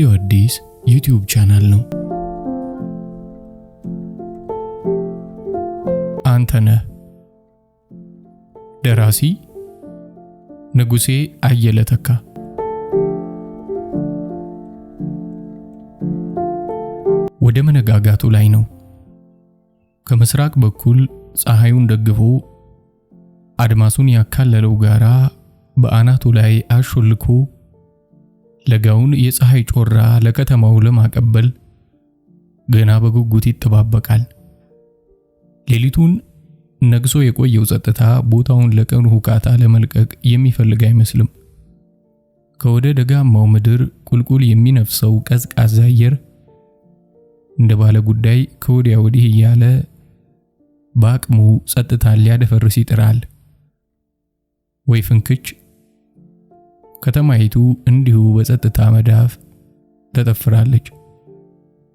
ሬዲዮ አዲስ ዩቲዩብ ቻናል ነው። አንተነህ ደራሲ ንጉሴ አየለ ተካ። ወደ መነጋጋቱ ላይ ነው። ከምስራቅ በኩል ፀሐዩን ደግፎ አድማሱን ያካለለው ጋራ በአናቱ ላይ አሾልኮ ለጋውን የፀሐይ ጮራ ለከተማው ለማቀበል ገና በጉጉት ይተባበቃል። ሌሊቱን ነግሶ የቆየው ጸጥታ ቦታውን ለቀኑ ሁካታ ለመልቀቅ የሚፈልግ አይመስልም። ከወደ ደጋማው ምድር ቁልቁል የሚነፍሰው ቀዝቃዛ አየር እንደ ባለ ጉዳይ ከወዲያ ወዲህ እያለ በአቅሙ ጸጥታ ሊያደፈርስ ይጥራል። ወይ ፍንክች! ከተማይቱ እንዲሁ በጸጥታ መዳፍ ተጠፍራለች።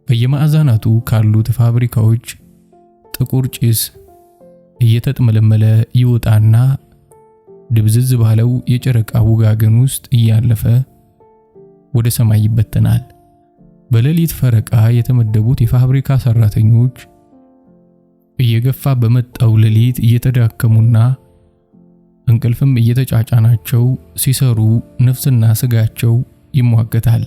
በየማዕዘናቱ ካሉት ፋብሪካዎች ጥቁር ጭስ እየተጥመለመለ ይወጣና ድብዝዝ ባለው የጨረቃ ውጋገን ውስጥ እያለፈ ወደ ሰማይ ይበተናል። በሌሊት ፈረቃ የተመደቡት የፋብሪካ ሰራተኞች እየገፋ በመጣው ሌሊት እየተዳከሙና እንቅልፍም እየተጫጫናቸው ሲሰሩ ነፍስና ስጋቸው ይሟገታል።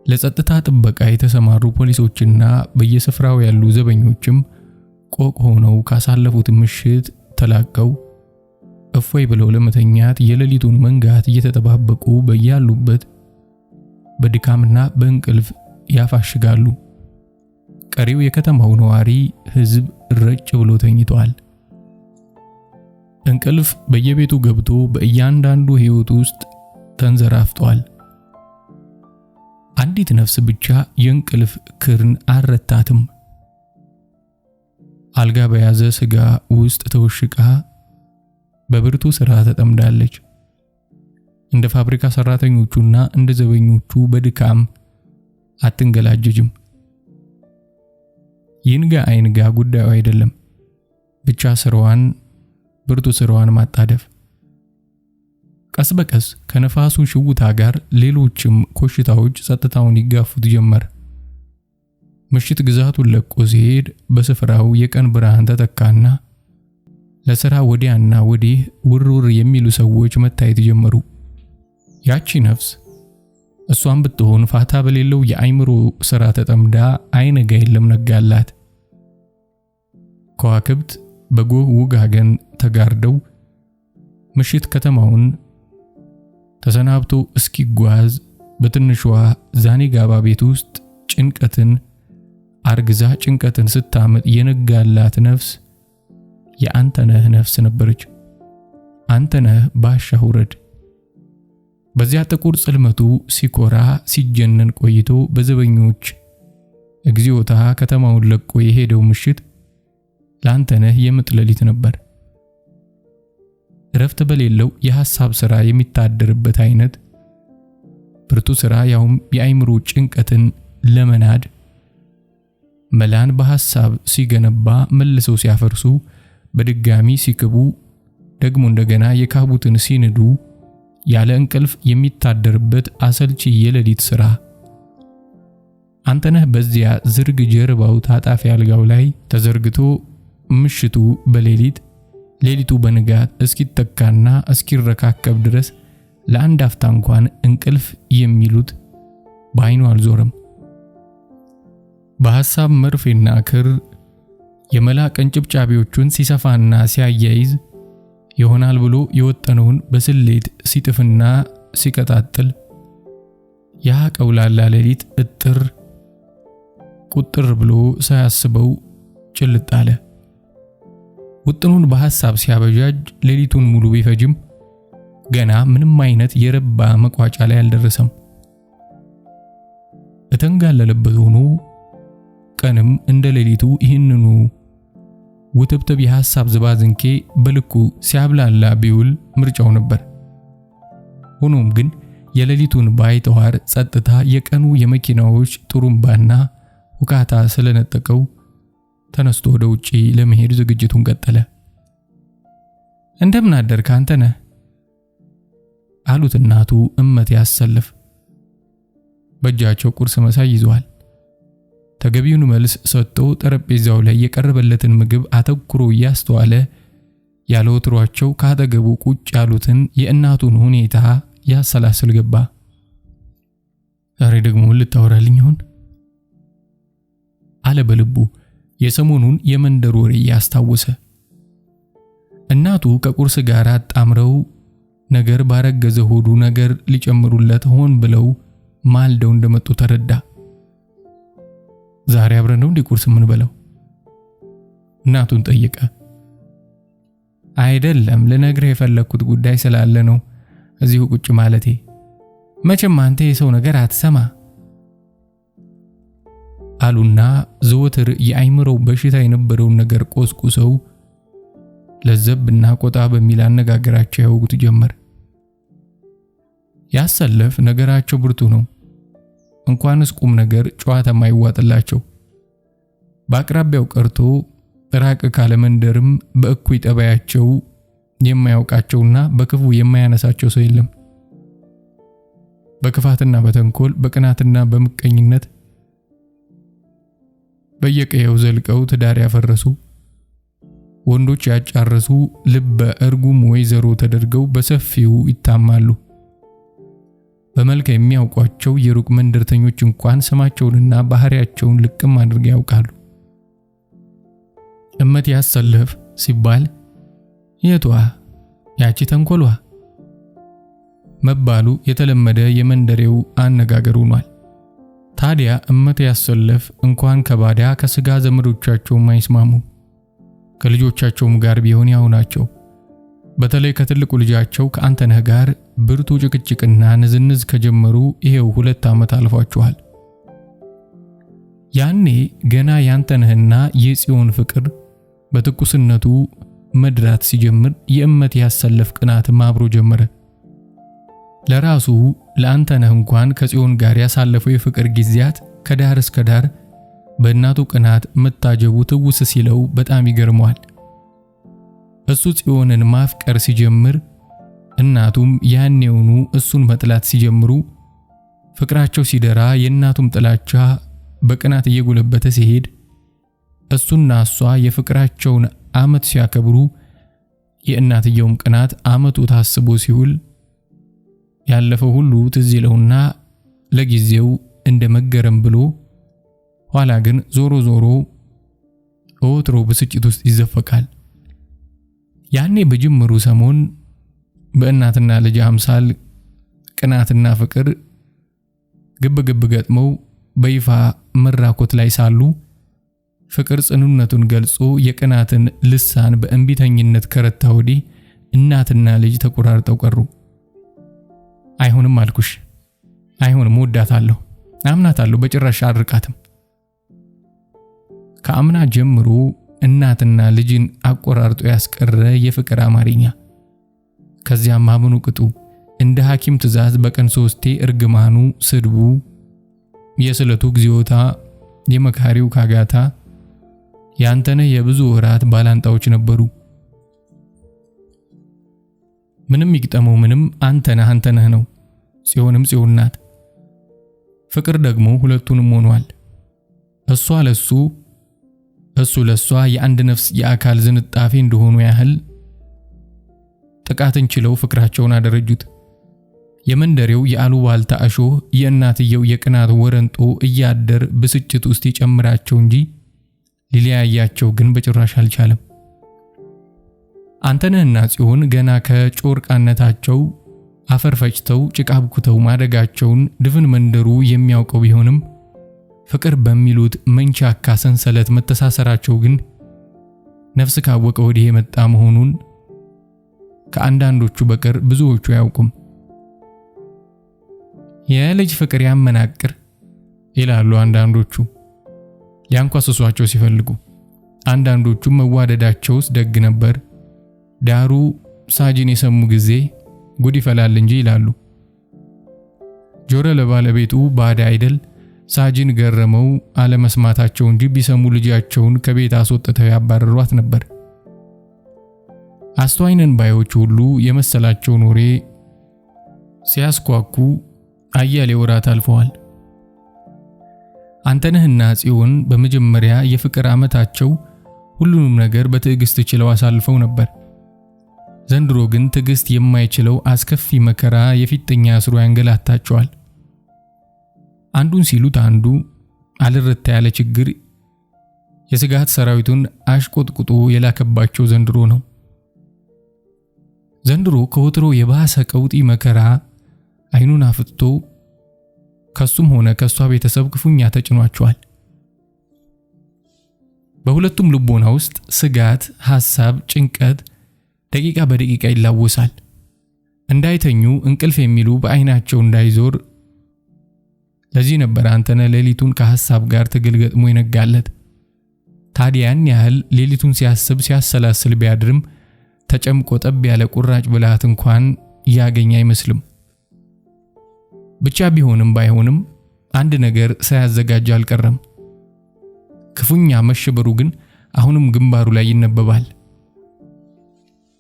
ለጸጥታ ጥበቃ የተሰማሩ ፖሊሶችና በየስፍራው ያሉ ዘበኞችም ቆቅ ሆነው ካሳለፉት ምሽት ተላቀው እፎይ ብለው ለመተኛት የሌሊቱን መንጋት እየተጠባበቁ በያሉበት በድካምና በእንቅልፍ ያፋሽጋሉ። ቀሪው የከተማው ነዋሪ ሕዝብ ረጭ ብሎ ተኝቷል። እንቅልፍ በየቤቱ ገብቶ በእያንዳንዱ ሕይወት ውስጥ ተንዘራፍቷል። አንዲት ነፍስ ብቻ የእንቅልፍ ክርን አረታትም። አልጋ በያዘ ስጋ ውስጥ ተወሽቃ በብርቱ ሥራ ተጠምዳለች። እንደ ፋብሪካ ሰራተኞቹና እንደ ዘበኞቹ በድካም አትንገላጀጅም። ይንጋ አይንጋ ጉዳዩ አይደለም። ብቻ ብርቱ ስራዋን ማጣደፍ። ቀስ በቀስ ከነፋሱ ሽውታ ጋር ሌሎችም ኮሽታዎች ጸጥታውን ይጋፉት ጀመር። ምሽት ግዛቱን ለቆ ሲሄድ በስፍራው የቀን ብርሃን ተተካና ለሥራ ወዲያና ወዲህ ውርውር የሚሉ ሰዎች መታየት ጀመሩ። ያቺ ነፍስ እሷን ብትሆን ፋታ በሌለው የአይምሮ ሥራ ተጠምዳ አይነጋ የለም ነጋላት። ከዋክብት በጎህ ውጋገን ተጋርደው ምሽት ከተማውን ተሰናብቶ እስኪጓዝ በትንሿ ዛኒጋባ ቤት ውስጥ ጭንቀትን አርግዛ ጭንቀትን ስታመጥ የነጋላት ነፍስ የአንተነህ ነፍስ ነበረች። አንተነህ ባሻ ውረድ። በዚያ ጥቁር ጽልመቱ ሲኮራ ሲጀነን ቆይቶ በዘበኞች እግዚኦታ ከተማውን ለቆ የሄደው ምሽት ለአንተነህ የምጥ ሌሊት ነበር። እረፍት በሌለው የሐሳብ ሥራ የሚታደርበት አይነት ብርቱ ሥራ ያውም የአይምሮ ጭንቀትን ለመናድ መላን በሐሳብ ሲገነባ መልሰው ሲያፈርሱ በድጋሚ ሲክቡ ደግሞ እንደገና የካቡትን ሲንዱ ያለ እንቅልፍ የሚታደርበት አሰልቺ የሌሊት ሥራ። አንተነህ በዚያ ዝርግ ጀርባው ታጣፊ አልጋው ላይ ተዘርግቶ ምሽቱ በሌሊት ሌሊቱ በንጋት እስኪተካና እስኪረካከብ ድረስ ለአንድ አፍታ እንኳን እንቅልፍ የሚሉት በአይኑ አልዞረም። በሐሳብ መርፌና ክር የመላ ቀንጭብጫቢዎቹን ሲሰፋና ሲያያይዝ ይሆናል ብሎ የወጠነውን በስሌት ሲጥፍና ሲቀጣጥል ያ ቀውላላ ሌሊት ቁጥር ብሎ ሳያስበው ጭልጥ አለ። ውጥኑን በሐሳብ ሲያበጃጅ ሌሊቱን ሙሉ ቢፈጅም ገና ምንም አይነት የረባ መቋጫ ላይ አልደረሰም። እተንጋለለበት ሆኖ ቀንም እንደ ሌሊቱ ይህንኑ ውትብትብ የሐሳብ ዝባዝንኬ በልኩ ሲያብላላ ቢውል ምርጫው ነበር። ሆኖም ግን የሌሊቱን ባይተዋር ጸጥታ የቀኑ የመኪናዎች ጥሩምባና ሁካታ ስለነጠቀው ተነስቶ ወደ ውጪ ለመሄድ ዝግጅቱን ቀጠለ። እንደምን አደርክ አንተነህ? አሉት እናቱ እመት ያሰልፍ። በእጃቸው ቁርስ መሳይ ይዘዋል። ተገቢውን መልስ ሰጥቶ ጠረጴዛው ላይ የቀረበለትን ምግብ አተኩሮ እያስተዋለ ያለ ወትሯቸው ካጠገቡ ቁጭ ያሉትን የእናቱን ሁኔታ ያሰላስል ገባ። ዛሬ ደግሞ ልታወራልኝ ይሆን አለ በልቡ የሰሞኑን የመንደር ወሬ ያስታወሰ። እናቱ ከቁርስ ጋር አጣምረው ነገር ባረገዘ ሆዱ ነገር ሊጨምሩለት ሆን ብለው ማልደው እንደመጡ ተረዳ። ዛሬ አብረን ነው እንዴ ቁርስ ምን በለው? እናቱን ጠየቀ። አይደለም ልነግርህ የፈለኩት ጉዳይ ስላለ ነው እዚሁ ቁጭ ማለቴ። መቼም አንተ የሰው ነገር አትሰማ አሉና ዘወትር የአይምሮው በሽታ የነበረውን ነገር ቆስቁሰው ለዘብና ቆጣ በሚል አነጋገራቸው ያወጉት ጀመር። ያሰለፍ ነገራቸው ብርቱ ነው። እንኳንስ ቁም ነገር ጨዋታ ማይዋጥላቸው። በአቅራቢያው ቀርቶ ራቅ ካለ መንደርም በእኩይ ጠባያቸው የማያውቃቸውና በክፉ የማያነሳቸው ሰው የለም። በክፋትና በተንኮል በቅናትና በምቀኝነት በየቀየው ዘልቀው ትዳር ያፈረሱ ወንዶች ያጫረሱ ልበ እርጉም ወይዘሮ ተደርገው በሰፊው ይታማሉ። በመልክ የሚያውቋቸው የሩቅ መንደርተኞች እንኳን ስማቸውንና ባህሪያቸውን ልቅም አድርገው ያውቃሉ። እመት ያሰለፍ ሲባል የቷ ያቺ ተንኮሏ መባሉ የተለመደ የመንደሬው አነጋገር ሆኗል። ታዲያ እመት ያሰለፍ እንኳን ከባዳ ከስጋ ዘመዶቻቸው ማይስማሙ ከልጆቻቸውም ጋር ቢሆን ያው ናቸው። በተለይ ከትልቁ ልጃቸው ከአንተነህ ጋር ብርቱ ጭቅጭቅና ንዝንዝ ከጀመሩ ይሄው 2 ዓመት አልፏቸዋል። ያኔ ገና ያንተነህና የጽዮን ፍቅር በትኩስነቱ መድራት ሲጀምር የእመት ያሰለፍ ቅናትም አብሮ ጀመረ። ለራሱ ለአንተነህ እንኳን ከጽዮን ጋር ያሳለፈው የፍቅር ጊዜያት ከዳር እስከ ዳር በእናቱ ቅናት መታጀቡ ትውስ ሲለው በጣም ይገርመዋል። እሱ ጽዮንን ማፍቀር ሲጀምር እናቱም ያኔውኑ እሱን መጥላት ሲጀምሩ ፍቅራቸው ሲደራ የእናቱም ጥላቻ በቅናት እየጎለበተ ሲሄድ እሱና እሷ የፍቅራቸውን ዓመት ሲያከብሩ የእናትየውም ቅናት ዓመቱ ታስቦ ሲውል ያለፈው ሁሉ ትዝ ይለውና ለጊዜው እንደ መገረም ብሎ ኋላ ግን ዞሮ ዞሮ ወትሮ ብስጭት ውስጥ ይዘፈቃል። ያኔ በጅምሩ ሰሞን በእናትና ልጅ አምሳል ቅናትና ፍቅር ግብግብ ገጥመው በይፋ መራኮት ላይ ሳሉ ፍቅር ጽኑነቱን ገልጾ የቅናትን ልሳን በእንቢተኝነት ከረታ ወዲህ እናትና ልጅ ተቆራርጠው ቀሩ። አይሆንም አልኩሽ፣ አይሆንም፣ ወዳታለሁ፣ አምናታለሁ፣ በጭራሽ አርቃትም። ከአምና ጀምሮ እናትና ልጅን አቆራርጦ ያስቀረ የፍቅር አማርኛ። ከዚያም ማመኑ ቅጡ እንደ ሐኪም ትእዛዝ በቀን 3 እርግማኑ፣ ስድቡ፣ የስለቱግዚዮታ፣ የመካሪው ካጋታ ያንተነህ የብዙ ወራት ባላንጣዎች ነበሩ። ምንም ይግጠመው ምንም አንተነህ ነው። ጽዮንም ጽዮን ናት። ፍቅር ደግሞ ሁለቱንም ሆኗል። እሷ ለሱ እሱ ለሷ የአንድ ነፍስ የአካል ዝንጣፌ እንደሆኑ ያህል ጥቃትን ችለው ፍቅራቸውን አደረጁት። የመንደሬው የአሉባልታ እሾህ የእናትየው የቅናት ወረንጦ እያደር ብስጭት ውስጥ ይጨምራቸው እንጂ ሊለያያቸው ግን በጭራሽ አልቻለም። አንተነህና ጽዮን ገና ከጮርቃነታቸው አፈር ፈጭተው ጭቃ ብኩተው ማደጋቸውን ድፍን መንደሩ የሚያውቀው ቢሆንም ፍቅር በሚሉት መንቻካ ሰንሰለት መተሳሰራቸው ግን ነፍስ ካወቀ ወዲህ የመጣ መሆኑን ከአንዳንዶቹ በቀር ብዙዎቹ አያውቁም። የልጅ ፍቅር ያመናቅር ይላሉ አንዳንዶቹ ሊያንኳስሷቸው ሲፈልጉ። አንዳንዶቹ መዋደዳቸውስ ደግ ነበር፣ ዳሩ ሳጅን የሰሙ ጊዜ ጉድ ይፈላል እንጂ ይላሉ። ጆሮ ለባለቤቱ ባዳ አይደል ሳጅን ገረመው አለመስማታቸው እንጂ ቢሰሙ ልጃቸውን ከቤት አስወጥተው ያባረሯት ነበር። አስተዋይነን ባዮች ሁሉ የመሰላቸውን ወሬ ሲያስኳኩ አያሌ ወራት አልፈዋል። አንተነህና ጽዮን በመጀመሪያ የፍቅር ዓመታቸው ሁሉንም ነገር በትዕግስት ችለው አሳልፈው ነበር። ዘንድሮ ግን ትዕግስት የማይችለው አስከፊ መከራ የፊተኛ አስሮ ያንገላታቸዋል። አንዱን ሲሉት አንዱ አልረታ ያለ ችግር የስጋት ሰራዊቱን አሽቆጥቁጦ የላከባቸው ዘንድሮ ነው። ዘንድሮ ከወትሮ የባሰ ቀውጢ መከራ አይኑን አፍጥቶ ከሱም ሆነ ከሷ ቤተሰብ ክፉኛ ተጭኗቸዋል። በሁለቱም ልቦና ውስጥ ስጋት፣ ሐሳብ፣ ጭንቀት ደቂቃ በደቂቃ ይላወሳል። እንዳይተኙ እንቅልፍ የሚሉ በአይናቸው እንዳይዞር። ለዚህ ነበር አንተነህ ሌሊቱን ከሐሳብ ጋር ትግል ገጥሞ ይነጋለት። ታዲያን ያህል ሌሊቱን ሲያስብ ሲያሰላስል ቢያድርም ተጨምቆ ጠብ ያለ ቁራጭ ብልሃት እንኳን ያገኝ አይመስልም። ብቻ ቢሆንም ባይሆንም አንድ ነገር ሳያዘጋጅ አልቀረም። ክፉኛ መሸበሩ ግን አሁንም ግንባሩ ላይ ይነበባል።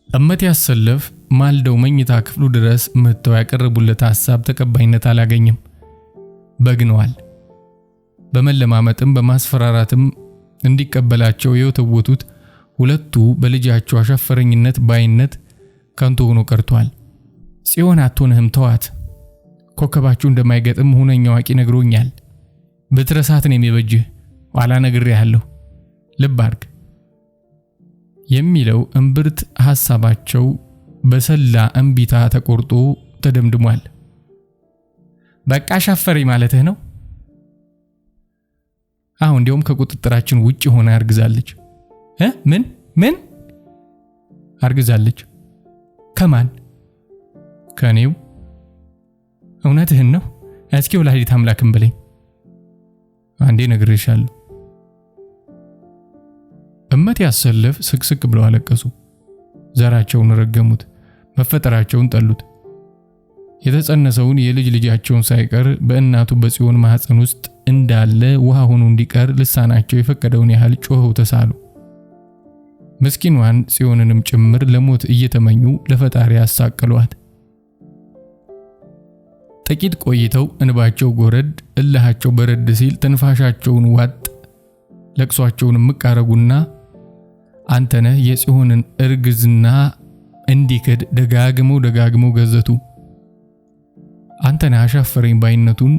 እመት ያሰለፍ ማልደው መኝታ ክፍሉ ድረስ መጥተው ያቀረቡለት ሐሳብ ተቀባይነት አላገኘም። በግነዋል። በመለማመጥም በማስፈራራትም እንዲቀበላቸው የወተወቱት ሁለቱ በልጃቸው አሻፈረኝነት ባይነት ከንቱ ሆኖ ቀርቷል። ጽዮን አትሆንህም፣ ተዋት። ኮከባችሁ እንደማይገጥም ሁነኛው አዋቂ ነግሮኛል። ብትረሳት ነው የሚበጅህ። ኋላ ነግሬሃለሁ፣ ልብ አድርግ የሚለው እምብርት ሐሳባቸው በሰላ እንቢታ ተቆርጦ ተደምድሟል። በቃ አሻፈረኝ ማለትህ ነው? አሁን እንዲያውም ከቁጥጥራችን ውጪ ሆና አርግዛለች። ምን አርግዛለች? ከማን? ከኔው። እውነትህን ነው? እስኪ ወላዲተ አምላክም በለኝ። አንዴ ነግሬሻለሁ። እመት ያሰለፍ ስቅስቅ ብለው አለቀሱ። ዘራቸውን ረገሙት፣ መፈጠራቸውን ጠሉት። የተጸነሰውን የልጅ ልጃቸውን ሳይቀር በእናቱ በጽዮን ማህፀን ውስጥ እንዳለ ውሃ ሆኖ እንዲቀር ልሳናቸው የፈቀደውን ያህል ጮኸው ተሳሉ። ምስኪኗን ጽዮንንም ጭምር ለሞት እየተመኙ ለፈጣሪ ያሳቀሏት። ጥቂት ቆይተው እንባቸው ጎረድ፣ እልሃቸው በረድ ሲል ትንፋሻቸውን ዋጥ፣ ለቅሷቸውን ምቃረጉና አንተነህ የጽዮንን እርግዝና እንዲክድ ደጋግመው ገዘቱ። አንተነህ አሻፈረኝ ባይነቱን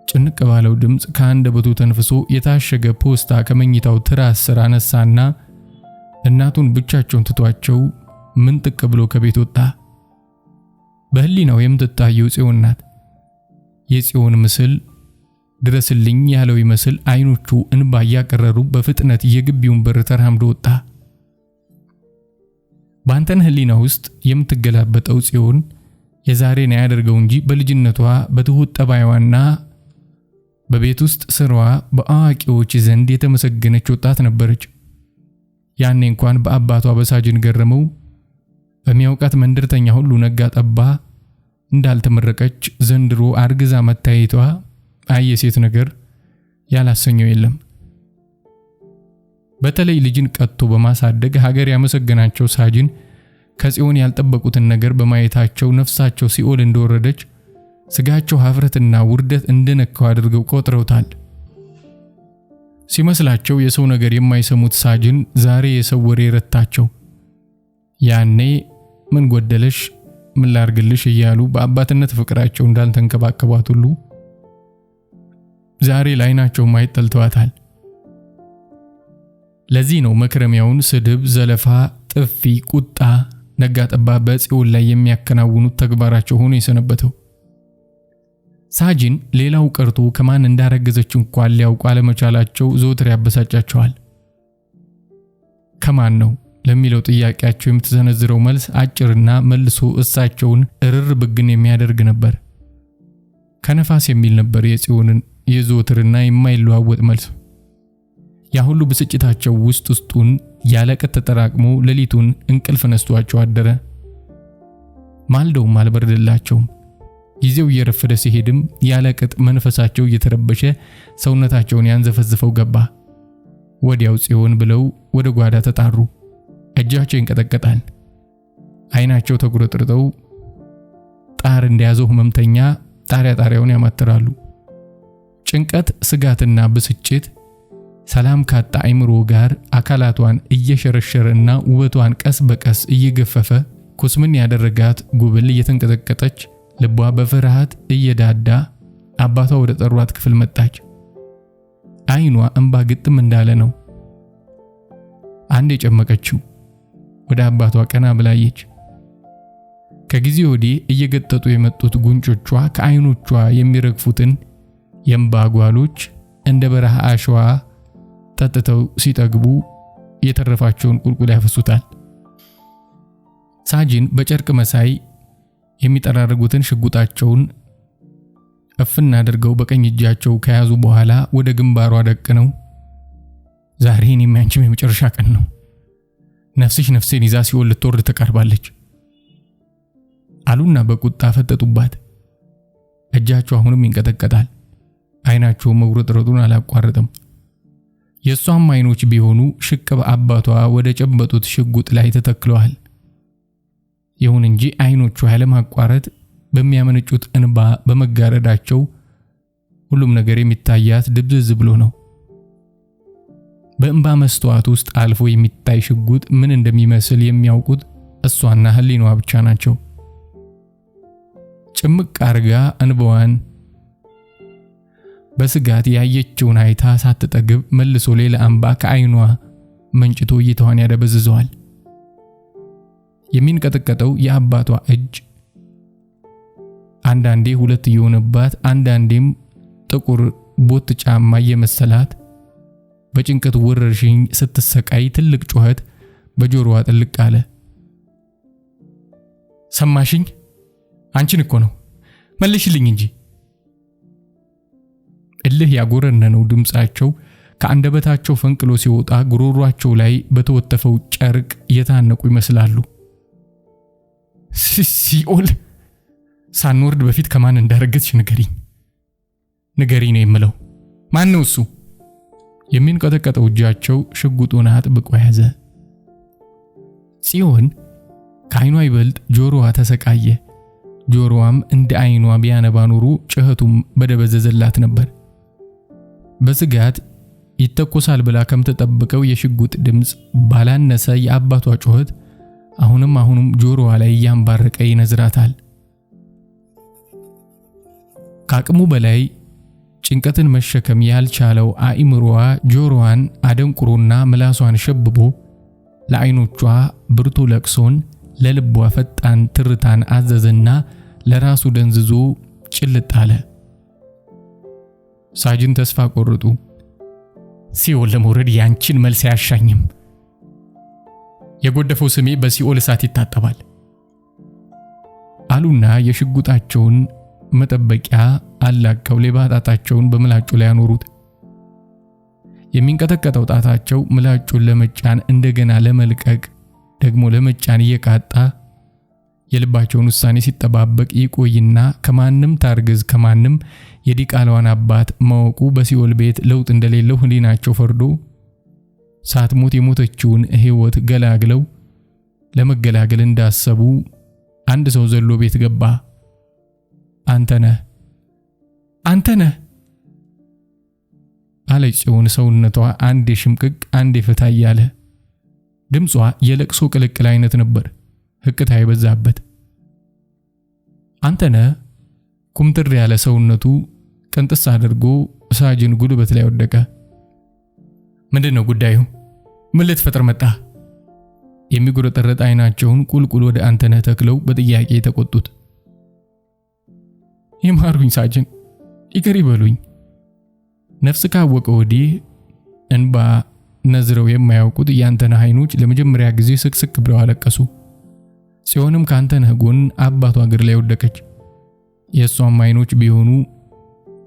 ጭንቅ ባለው ድምጽ ከአንደበቱ ተንፍሶ የታሸገ ፖስታ ከመኝታው ትራስ ስር አነሳና እናቱን ብቻቸውን ትቷቸው ምንጥቅ ብሎ ከቤት ወጣ። በህሊናው የምትታየው ጽዮን ናት። የጽዮን ምስል ድረስልኝ ያለው ይመስል አይኖቹ እንባ ያቀረሩ በፍጥነት የግቢውን በር ተራምዶ ወጣ። በአንተነህ ህሊና ውስጥ የምትገላበጠው ጽዮን የዛሬን ያደርገው እንጂ በልጅነቷ በትሁት ጠባይዋና በቤት ውስጥ ስራዋ በአዋቂዎች ዘንድ የተመሰገነች ወጣት ነበረች። ያኔ እንኳን በአባቷ በሳጅን ገረመው በሚያውቃት መንደርተኛ ሁሉ ነጋ ጠባ እንዳልተመረቀች ዘንድሮ አርግዛ መታየቷ የሴት ነገር ያላሰኘው የለም። በተለይ ልጅን ቀጥቶ በማሳደግ ሀገር ያመሰገናቸው ሳጅን ከጽዮን ያልጠበቁትን ነገር በማየታቸው ነፍሳቸው ሲኦል እንደወረደች ስጋቸው ሀፍረትና ውርደት እንደነካው አድርገው ቆጥረውታል። ሲመስላቸው የሰው ነገር የማይሰሙት ሳጅን ዛሬ የሰው ወሬ ረታቸው። ያኔ ምን ጎደለሽ ምን ላርግልሽ እያሉ በአባትነት ፍቅራቸው እንዳልተንከባከቧት ሁሉ ዛሬ ላይናቸው ማየት ጠልተዋታል። ለዚህ ነው መክረሚያውን ስድብ፣ ዘለፋ፣ ጥፊ፣ ቁጣ ነጋጠባ በጽዮን ላይ የሚያከናውኑት ተግባራቸው ሆኖ የሰነበተው። ሳጅን ሌላው ቀርቶ ከማን እንዳረገዘች እንኳን ሊያውቁ አለመቻላቸው ዘወትር ያበሳጫቸዋል። ከማን ነው ለሚለው ጥያቄያቸው የምትዘነዝረው መልስ አጭርና መልሶ እሳቸውን እርር ብግን የሚያደርግ ነበር። ከነፋስ የሚል ነበር የጽዮንን የዘወትርና የማይለዋወጥ መልስ። ያ ሁሉ ብስጭታቸው ውስጡን ያለቀት ተጠራቅሞ ሌሊቱን እንቅልፍ ነስቷቸው አደረ። ማልደውም አልበረደላቸውም። ጊዜው እየረፈደ ሲሄድም ያለቀት መንፈሳቸው እየተረበሸ ሰውነታቸውን ያንዘፈዝፈው ገባ። ወዲያው ጽዮን ብለው ወደ ጓዳ ተጣሩ። እጃቸው ይንቀጠቀጣል። አይናቸው ተጉረጥርጠው ጣር እንደያዘው ህመምተኛ ጣሪያውን ያማትራሉ። ጭንቀት፣ ስጋትና ብስጭት ሰላም ካጣ አይምሮ ጋር አካላቷን እየሸረሸረና ውበቷን ቀስ በቀስ እየገፈፈ ኩስምን ያደረጋት ጉብል እየተንቀጠቀጠች ልቧ በፍርሃት እየዳዳ አባቷ ወደ ጠሯት ክፍል መጣች። አይኗ እንባ ግጥም እንዳለ ነው። አንድ የጨመቀችው ወደ አባቷ ቀና ብላየች። ከጊዜ ወዲህ እየገጠጡ የመጡት ጉንጮቿ ከአይኖቿ የሚረግፉትን የእንባ ጓሎች እንደ በረሃ አሸዋ ጠጥተው ሲጠግቡ የተረፋቸውን ቁልቁል ያፈሱታል። ሳጅን በጨርቅ መሳይ የሚጠራርጉትን ሽጉጣቸውን እፍና አድርገው በቀኝ እጃቸው ከያዙ በኋላ ወደ ግንባሯ ደቅነው ዛሬ እኔም ያንቺም የመጨረሻ ቀን ነው። ነፍስሽ ነፍሴን ይዛ ሲኦል ልትወርድ ተቃርባለች አሉና በቁጣ ፈጠጡባት። እጃቸው አሁንም ይንቀጠቀጣል። አይናቸው መጉረጥረጡን አላቋረጠም። የሷም አይኖች ቢሆኑ ሽቅብ አባቷ ወደ ጨበጡት ሽጉጥ ላይ ተተክለዋል። ይሁን እንጂ አይኖቹ ያለማቋረጥ በሚያመነጩት እንባ በመጋረዳቸው ሁሉም ነገር የሚታያት ድብዝዝ ብሎ ነው። በእንባ መስተዋት ውስጥ አልፎ የሚታይ ሽጉጥ ምን እንደሚመስል የሚያውቁት እሷና ህሊናዋ ብቻ ናቸው። ጭምቅ አርጋ እንባዋን በስጋት ያየችውን አይታ ሳትጠግብ መልሶ ሌላ እንባ ከአይኗ መንጭቶ እይታዋን ያደበዝዘዋል። የሚንቀጠቀጠው የአባቷ እጅ አንዳንዴ ሁለት እየሆነባት አንዳንዴም ጥቁር ቦት ጫማ የመሰላት በጭንቀት ወረርሽኝ ስትሰቃይ ትልቅ ጩኸት በጆሮዋ ጥልቅ አለ። ሰማሽኝ? አንቺን እኮ ነው፣ መልሽልኝ እንጂ። እልህ ያጎረነነው ድምጻቸው ከአንደበታቸው ፈንቅሎ ሲወጣ ጉሮሯቸው ላይ በተወተፈው ጨርቅ የታነቁ ይመስላሉ። ሲኦል ሳንወርድ በፊት ከማን እንዳረገዝሽ ንገሪኝ ነው የምለው። ማን ነው እሱ? የሚንቀጠቀጠው እጃቸው ሽጉጡን አጥብቆ ያዘ። ጽዮን ከአይኗ ይበልጥ ጆሮዋ ተሰቃየ። ጆሮዋም እንደ አይኗ ቢያነባ ኖሮ ጭህቱም በደበዘዘላት ነበር። በስጋት ይተኮሳል ብላ ከምትጠብቀው የሽጉጥ ድምጽ ባላነሰ የአባቷ ጩኸት አሁንም ጆሮዋ ላይ ያንባረቀ ይነዝራታል። ከአቅሙ በላይ ጭንቀትን መሸከም ያልቻለው አእምሮዋ ጆሮዋን አደንቁሮና ምላሷን ሸብቦ ለአይኖቿ ብርቱ ለቅሶን ለልቧ ፈጣን ትርታን አዘዘና ለራሱ ደንዝዞ ጭልጥ አለ። ሳጅን ተስፋ ቆርጡ። ሲኦል ለመውረድ ያንቺን መልስ አያሻኝም። የጎደፈው ስሜ በሲኦል እሳት ይታጠባል አሉና የሽጉጣቸውን መጠበቂያ አላቀው ሌባ ጣታቸውን በምላጩ ላይ አኖሩት። የሚንቀጠቀጠው ጣታቸው ምላጩን ለመጫን እንደገና ለመልቀቅ ደግሞ ለመጫን እየቃጣ የልባቸውን ውሳኔ ሲጠባበቅ ይቆይና ከማንም ታርግዝ ከማንም የዲቃላዋን አባት ማወቁ በሲኦል ቤት ለውጥ እንደሌለው ህሊናቸው ፈርዶ ሳትሞት የሞተችውን ህይወት ገላግለው ለመገላገል እንዳሰቡ አንድ ሰው ዘሎ ቤት ገባ። አንተነህ አለች ጽዮን። ሰውነቷ አንዴ ሽምቅቅ አንዴ ፈታ እያለ ድምጿ የለቅሶ ቅልቅል አይነት ነበር፣ ህቅታ የበዛበት። አንተነህ ኩምትር ያለ ሰውነቱ ቅንጥስ አድርጎ ሳጅን ጉልበት ላይ ወደቀ። ምንድነው ጉዳዩ? ምን ልትፈጥር መጣ? የሚጎረጠረጥ አይናቸውን ቁልቁል ወደ አንተነህ ተክለው በጥያቄ ተቆጡት። ይማሩኝ ሳጅን፣ ይቅር ይበሉኝ። ነፍስ ካወቀ ወዲህ እንባ ነዝረው የማያውቁት የአንተነህ አይኖች ለመጀመሪያ ጊዜ ስቅስቅ ብለው አለቀሱ። ጽዮንም ከአንተነህ ጎን አባቷ እግር ላይ ወደቀች። የሷም አይኖች ቢሆኑ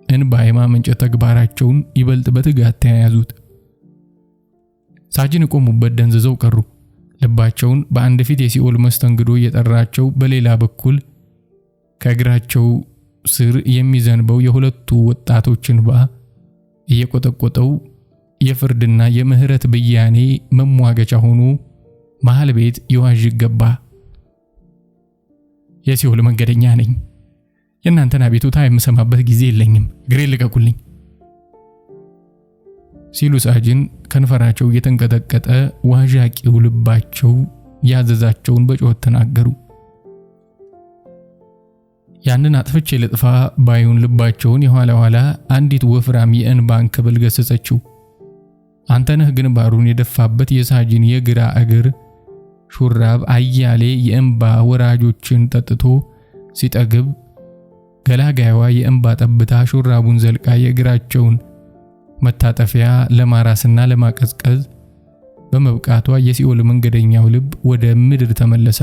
እንባ የማመንጨት ተግባራቸውን ይበልጥ በትጋት ተያያዙት። ሳጅን ቆሙበት ደንዝዘው ቀሩ። ልባቸውን በአንድ ፊት የሲኦል መስተንግዶ እየጠራቸው፣ በሌላ በኩል ከእግራቸው ስር የሚዘንበው የሁለቱ ወጣቶች እንባ እየቆጠቆጠው የፍርድና የምህረት ብያኔ መሟገቻ ሆኖ መሃል ቤት ይዋዥቅ ገባ። የሲኦል መንገደኛ ነኝ። የእናንተን አቤቱታ የምሰማበት ጊዜ የለኝም። እግሬን ልቀቁልኝ ሲሉ ሳጅን ከንፈራቸው እየተንቀጠቀጠ ዋዣቂው ልባቸው ያዘዛቸውን በጮት ተናገሩ። ያንን አጥፍቼ ልጥፋ ባዩን ልባቸውን የኋላ ኋላ አንዲት ወፍራም የእንባ እንክብል ገሰጸችው። አንተነህ ግንባሩን የደፋበት የሳጅን የግራ እግር ሹራብ አያሌ የእንባ ወራጆችን ጠጥቶ ሲጠግብ ገላጋይዋ የእንባ ጠብታ ሹራቡን ዘልቃ የእግራቸውን መታጠፊያ ለማራስና ለማቀዝቀዝ በመብቃቷ የሲኦል መንገደኛው ልብ ወደ ምድር ተመለሰ።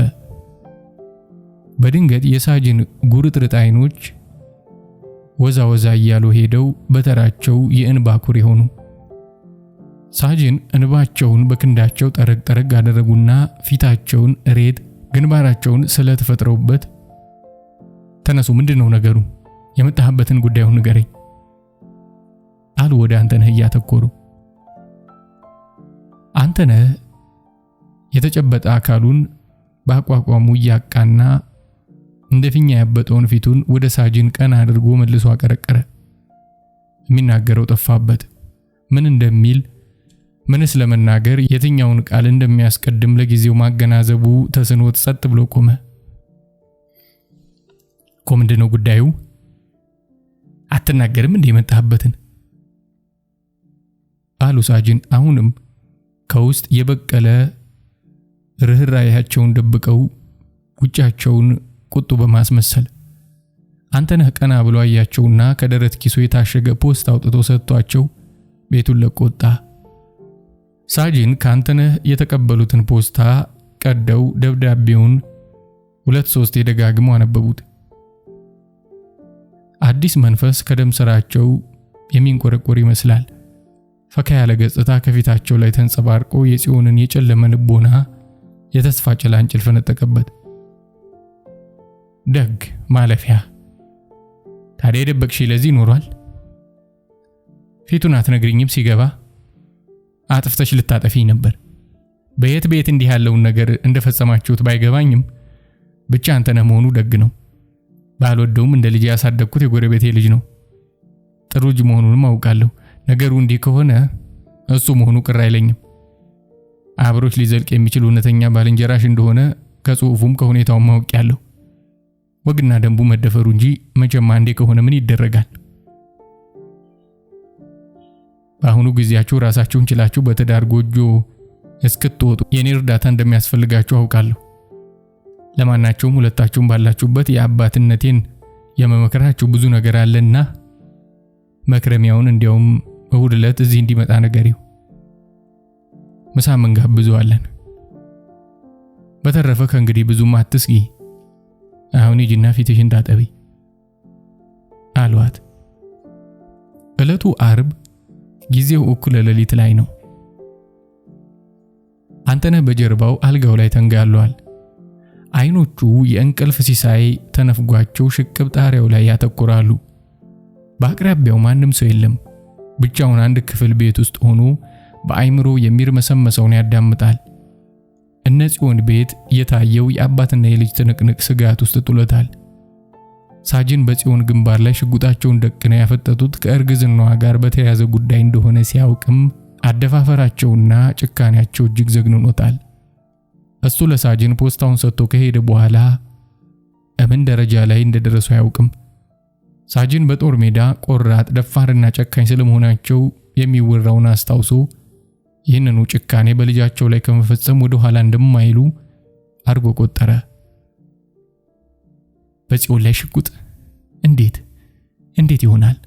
በድንገት የሳጅን ጉርጥርጥ አይኖች ወዛ ወዛ እያሉ ሄደው በተራቸው የእንባ ኩሬ ሆኑ። ሳጅን እንባቸውን በክንዳቸው ጠረግ ጠረግ አደረጉና ፊታቸውን እሬት ግንባራቸውን ስለት ፈጥረውበት ተነሱ፣ ምንድነው ነገሩ? የመጣህበትን ጉዳዩን ንገረኝ አሉ ወደ አንተነህ እያተኮሩ። አንተነህ የተጨበጠ አካሉን በአቋቋሙ እያቃና እንደፊኛ ያበጠውን ፊቱን ወደ ሳጅን ቀና አድርጎ መልሶ አቀረቀረ። የሚናገረው ጠፋበት። ምን እንደሚል ምንስ ለመናገር የትኛውን ቃል እንደሚያስቀድም ለጊዜው ማገናዘቡ ተስኖት ጸጥ ብሎ ቆመ። ምንድነው ጉዳዩ? አትናገርም እንዴ የመጣህበትን? አሉ ሳጅን አሁንም ከውስጥ የበቀለ ርህራሄያቸውን ደብቀው ቁጫቸውን ቁጡ በማስመሰል። አንተነህ ቀና ብሎ አያቸውና ከደረት ኪሱ የታሸገ ፖስታ አውጥቶ ሰጥቷቸው ቤቱን ለቆ ወጣ። ሳጅን ከአንተነህ የተቀበሉትን ፖስታ ቀደው ደብዳቤውን 2-3 ደጋግመው አነበቡት። አዲስ መንፈስ ከደም ስራቸው የሚንቆረቆር ይመስላል። ፈካ ያለ ገጽታ ከፊታቸው ላይ ተንጸባርቆ የጽዮንን የጨለመ ልቦና የተስፋ ጭላንጭል ፈነጠቀበት። ደግ ማለፊያ ታዲያ የደበቅሽ ለዚህ ኖሯል? ፊቱን አትነግሪኝም? ሲገባ አጥፍተሽ ልታጠፊኝ ነበር። በየት እንዲህ ያለውን ነገር እንደፈጸማችሁት ባይገባኝም ብቻ አንተነህ መሆኑ ደግ ነው። ባልወደውም እንደ ልጅ ያሳደግኩት የጎረቤቴ ልጅ ነው። ጥሩ ልጅ መሆኑንም አውቃለሁ። ነገሩ እንዲህ ከሆነ እሱ መሆኑ ቅር አይለኝም። አብሮች ሊዘልቅ የሚችል እውነተኛ ባልንጀራሽ እንደሆነ ከጽሑፉም ከሁኔታውም ማውቂያለሁ። ወግና ደንቡ መደፈሩ እንጂ መቼም አንዴ ከሆነ ምን ይደረጋል? በአሁኑ ጊዜያችሁ ራሳችሁን ችላችሁ በትዳር ጎጆ እስክትወጡ የኔ እርዳታ እንደሚያስፈልጋችሁ አውቃለሁ። ለማናቸውም ሁለታችሁም ባላችሁበት የአባትነቴን የመመከራችሁ ብዙ ነገር አለና መክረሚያውን እንዲያውም እሁድ ዕለት እዚህ እንዲመጣ ነገሪው። ምሳ እንጋብዘዋለን። በተረፈ ከእንግዲህ ብዙም አትስጊ። አሁን ሂጂና ፊትሽን ታጠቢ አሏት። ዕለቱ አርብ ጊዜው እኩለ ሌሊት ላይ ነው። አንተነህ በጀርባው አልጋው ላይ ተንጋሏል። አይኖቹ የእንቅልፍ ሲሳይ ተነፍጓቸው ሽቅብ ጣሪያው ላይ ያተኩራሉ። በአቅራቢያው ማንም ሰው የለም። ብቻውን አንድ ክፍል ቤት ውስጥ ሆኖ በአይምሮ የሚርመሰመሰውን ያዳምጣል። እነጽዮን ቤት የታየው የአባትና የልጅ ትንቅንቅ ስጋት ውስጥ ጥሎታል። ሳጅን በጽዮን ግንባር ላይ ሽጉጣቸውን ደቅነው ያፈጠጡት ከእርግዝናዋ ጋር በተያያዘ ጉዳይ እንደሆነ ሲያውቅም አደፋፈራቸውና ጭካኔያቸው እጅግ ዘግንኖታል። እሱ ለሳጅን ፖስታውን ሰጥቶ ከሄደ በኋላ እምን ደረጃ ላይ እንደደረሱ አያውቅም። ሳጅን በጦር ሜዳ ቆራጥ ደፋርና ጨካኝ ስለመሆናቸው የሚወራውን አስታውሶ ይህንኑ ጭካኔ በልጃቸው ላይ ከመፈጸም ወደ ኋላ እንደማይሉ አርጎ ቆጠረ። በጽዮን ላይ ሽጉጥ እንዴት ይሆናል?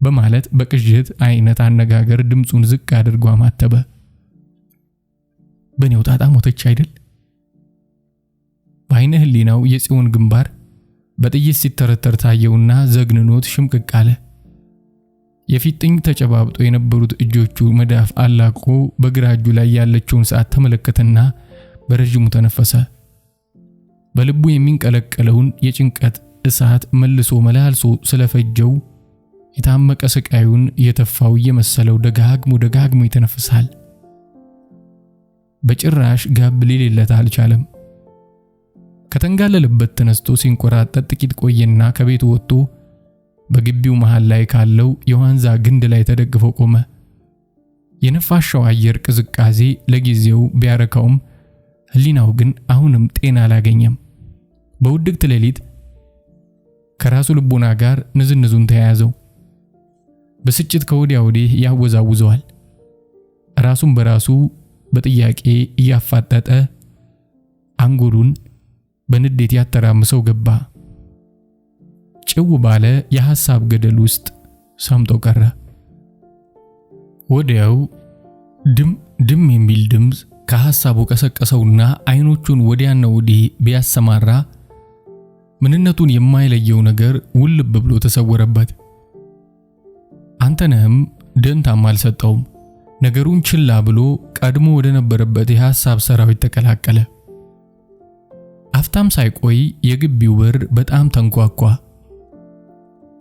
በማለት በቅዥት አይነት አነጋገር ድምጹን ዝቅ አድርጎ አማተበ። በኔው ጣጣ ሞተች አይደል? በአይነ ህሊናው የጽዮን ግንባር በጥይት ሲተረተር ታየውና ዘግንኖት ሽምቅቅ አለ። የፊጥኝ ተጨባብጦ የነበሩት እጆቹ መዳፍ አላቆ በግራ እጁ ላይ ያለችውን ሰዓት ተመለከተና በረጅሙ ተነፈሰ። በልቡ የሚንቀለቀለውን የጭንቀት እሳት መልሶ መላልሶ ስለፈጀው የታመቀ ስቃዩን የተፋው የመሰለው ደጋግሞ ይተነፍሳል። በጭራሽ ጋብ ሊልለት አልቻለም። ከተንጋለለበት ተነስቶ ሲንቆራጠጥ ጥቂት ቆየና ከቤቱ ወጥቶ በግቢው መሃል ላይ ካለው የዋንዛ ግንድ ላይ ተደግፎ ቆመ። የነፋሻው አየር ቅዝቃዜ ለጊዜው ቢያረካውም ህሊናው ግን አሁንም ጤና አላገኘም። በውድቅት ሌሊት ከራሱ ልቦና ጋር ንዝንዙን ተያያዘው። ብስጭት ከወዲያ ወዲህ ያወዛውዘዋል። ራሱን በራሱ በጥያቄ እያፋጠጠ አንጎሉን በንዴት ያተራምሰው ገባ። ጭው ባለ የሐሳብ ገደል ውስጥ ሰምጦ ቀረ። ወዲያው ድም የሚል ድምፅ ከሐሳቡ ቀሰቀሰውና አይኖቹን ወዲያና ወዲህ ቢያሰማራ ምንነቱን የማይለየው ነገር ውልብ ብሎ ተሰወረበት። አንተነህም ደንታም አልሰጠውም። ነገሩን ችላ ብሎ ቀድሞ ወደ ነበረበት የሐሳብ ሰራዊት ተቀላቀለ። አፍታም ሳይቆይ የግቢው በር በጣም ተንኳኳ።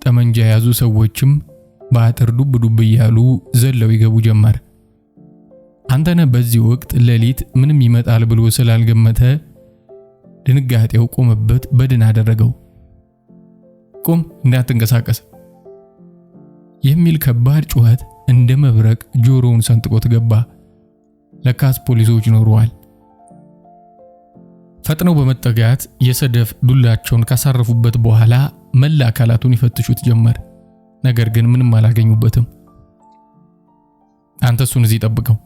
ጠመንጃ የያዙ ሰዎችም በአጥር ዱብ ዱብ እያሉ ዘለው ይገቡ ጀመር። አንተነህ በዚህ ወቅት ሌሊት ምንም ይመጣል ብሎ ስላልገመተ ድንጋጤው ቆመበት በድን አደረገው። ቆም፣ እንዳትንቀሳቀስ የሚል ከባድ ጩኸት እንደ መብረቅ ጆሮውን ሰንጥቆት ገባ። ለካስ ፖሊሶች ኖረዋል። ፈጥነው በመጠጋት የሰደፍ ዱላቸውን ካሳረፉበት በኋላ መላ አካላቱን ይፈትሹት ጀመር። ነገር ግን ምንም አላገኙበትም። አንተ እሱን እዚህ ጠብቀው፣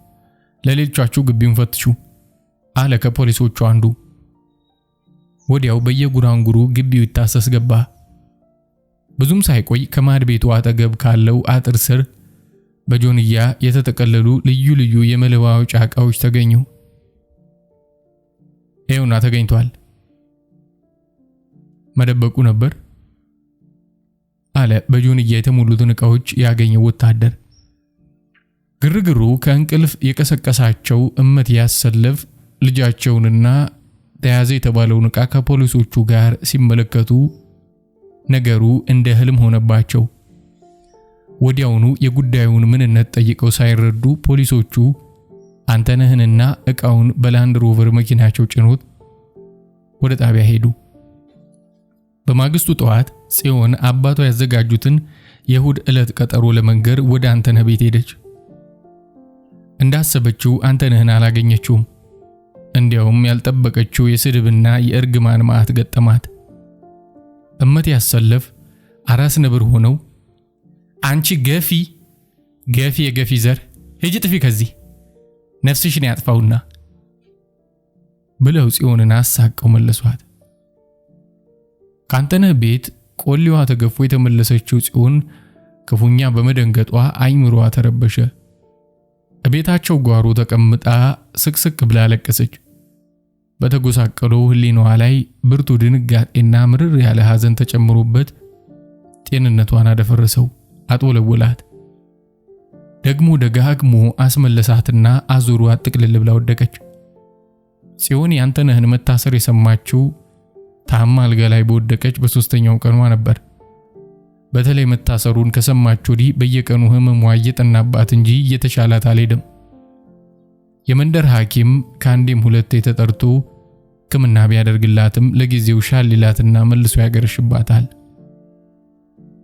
ለሌሎቻችሁ ግቢውን ፈትሹ አለ ከፖሊሶቹ አንዱ። ወዲያው በየጉራንጉሩ ግቢው ይታሰስ ገባ። ብዙም ሳይቆይ ከማድ ቤቱ አጠገብ ካለው አጥር ስር በጆንያ የተጠቀለሉ ልዩ ልዩ የመለዋወጫ ዕቃዎች ተገኙ። ይኸውና ተገኝቷል። መደበቁ ነበር አለ በጆንያ የተሞሉትን ዕቃዎች ያገኘው ወታደር። ግርግሩ ከእንቅልፍ የቀሰቀሳቸው እመት ያሰለፍ ልጃቸውንና ተያዘ የተባለውን ዕቃ ከፖሊሶቹ ጋር ሲመለከቱ ነገሩ እንደ ህልም ሆነባቸው። ወዲያውኑ የጉዳዩን ምንነት ጠይቀው ሳይረዱ ፖሊሶቹ አንተነህንና ዕቃውን በላንድ ሮቨር መኪናቸው ጭኖት ወደ ጣቢያ ሄዱ። በማግስቱ ጠዋት ጽዮን አባቷ ያዘጋጁትን የእሁድ ዕለት ቀጠሮ ለመንገር ወደ አንተነህ ቤት ሄደች። እንዳሰበችው አንተነህን አላገኘችውም። እንዲያውም ያልጠበቀችው የስድብና የእርግማን ማዕት ገጠማት። እመት ያሰለፍ አራስ ነብር ሆነው አንቺ ገፊ የገፊ ዘር ሂጂ ጥፊ ከዚህ ነፍስሽን ያጥፋውና ብለው ጽዮንን አሳቀው መለሷት። ካንተነህ ቤት ቆሊዋ ተገፎ የተመለሰችው ጽዮን ክፉኛ በመደንገጧ አይምሮዋ ተረበሸ። በቤታቸው ጓሮ ተቀምጣ ስቅስቅ ብላ ለቀሰች። በተጎሳቀለው ህሊናዋ ላይ ብርቱ ድንጋጤና ምርር ያለ ሐዘን ተጨምሮበት ጤንነቷን አደፈረሰው፣ አጥወለወላት። ደግሞ ደጋግሞ አስመለሳትና አዙሯት ጥቅልል ብላ ወደቀች። ጽዮን ያንተነህን መታሰር የሰማችው ታማ አልጋ ላይ በወደቀች በሶስተኛው ቀኗ ነበር። በተለይ መታሰሩን ከሰማች ወዲህ በየቀኑ ህመሟ እየጠናባት እንጂ እየተሻላት አልሄደም። የመንደር ሐኪም ከአንዴም ሁለቴ ተጠርቶ ሕክምና ቢያደርግላትም ለጊዜው ሻል ይላትና መልሶ ያገረሽባታል።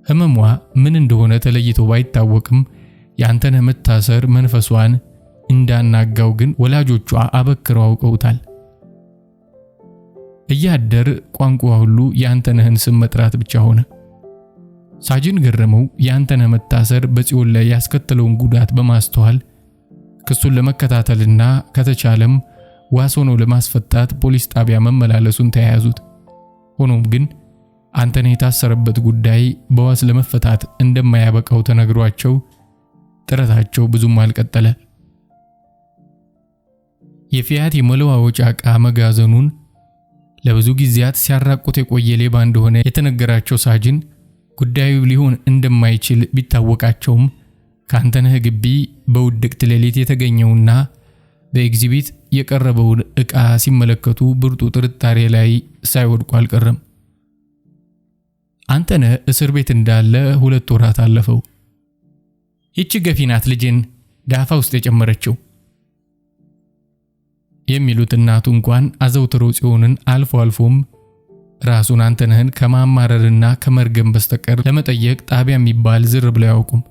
ህመሟ ምን እንደሆነ ተለይቶ ባይታወቅም ያንተነህ መታሰር መንፈሷን እንዳናጋው ግን ወላጆቿ አበክረው አውቀውታል። እያደር ቋንቋ ሁሉ ያንተነህን ስም መጥራት ብቻ ሆነ። ሳጅን ገረመው ያንተነህ መታሰር በጽዮን ላይ ያስከተለውን ጉዳት በማስተዋል ክሱን ለመከታተልና ከተቻለም ዋስ ሆኖ ለማስፈታት ፖሊስ ጣቢያ መመላለሱን ተያያዙት። ሆኖም ግን አንተነህ የታሰረበት ጉዳይ በዋስ ለመፈታት እንደማያበቃው ተነግሯቸው ጥረታቸው ብዙም አልቀጠለ። የፊያት የመለዋወጫ ዕቃ መጋዘኑን ለብዙ ጊዜያት ሲያራቁት የቆየ ሌባ እንደሆነ የተነገራቸው ሳጅን ጉዳዩ ሊሆን እንደማይችል ቢታወቃቸውም ካንተነህ ግቢ በውድቅት ሌሊት የተገኘውና በኤግዚቢት የቀረበውን ዕቃ ሲመለከቱ ብርቱ ጥርጣሬ ላይ ሳይወድቁ አልቀረም። አንተነህ እስር ቤት እንዳለ 2 ወራት አለፈው። ይቺ ገፊ ናት ልጄን ዳፋ ውስጥ የጨመረችው የሚሉት እናቱ እንኳን አዘውትረው ጽዮንን አልፎ አልፎም ራሱን አንተነህን ከማማረርና ከመርገም በስተቀር ለመጠየቅ ጣቢያ የሚባል ዝር ብለው ያውቁም።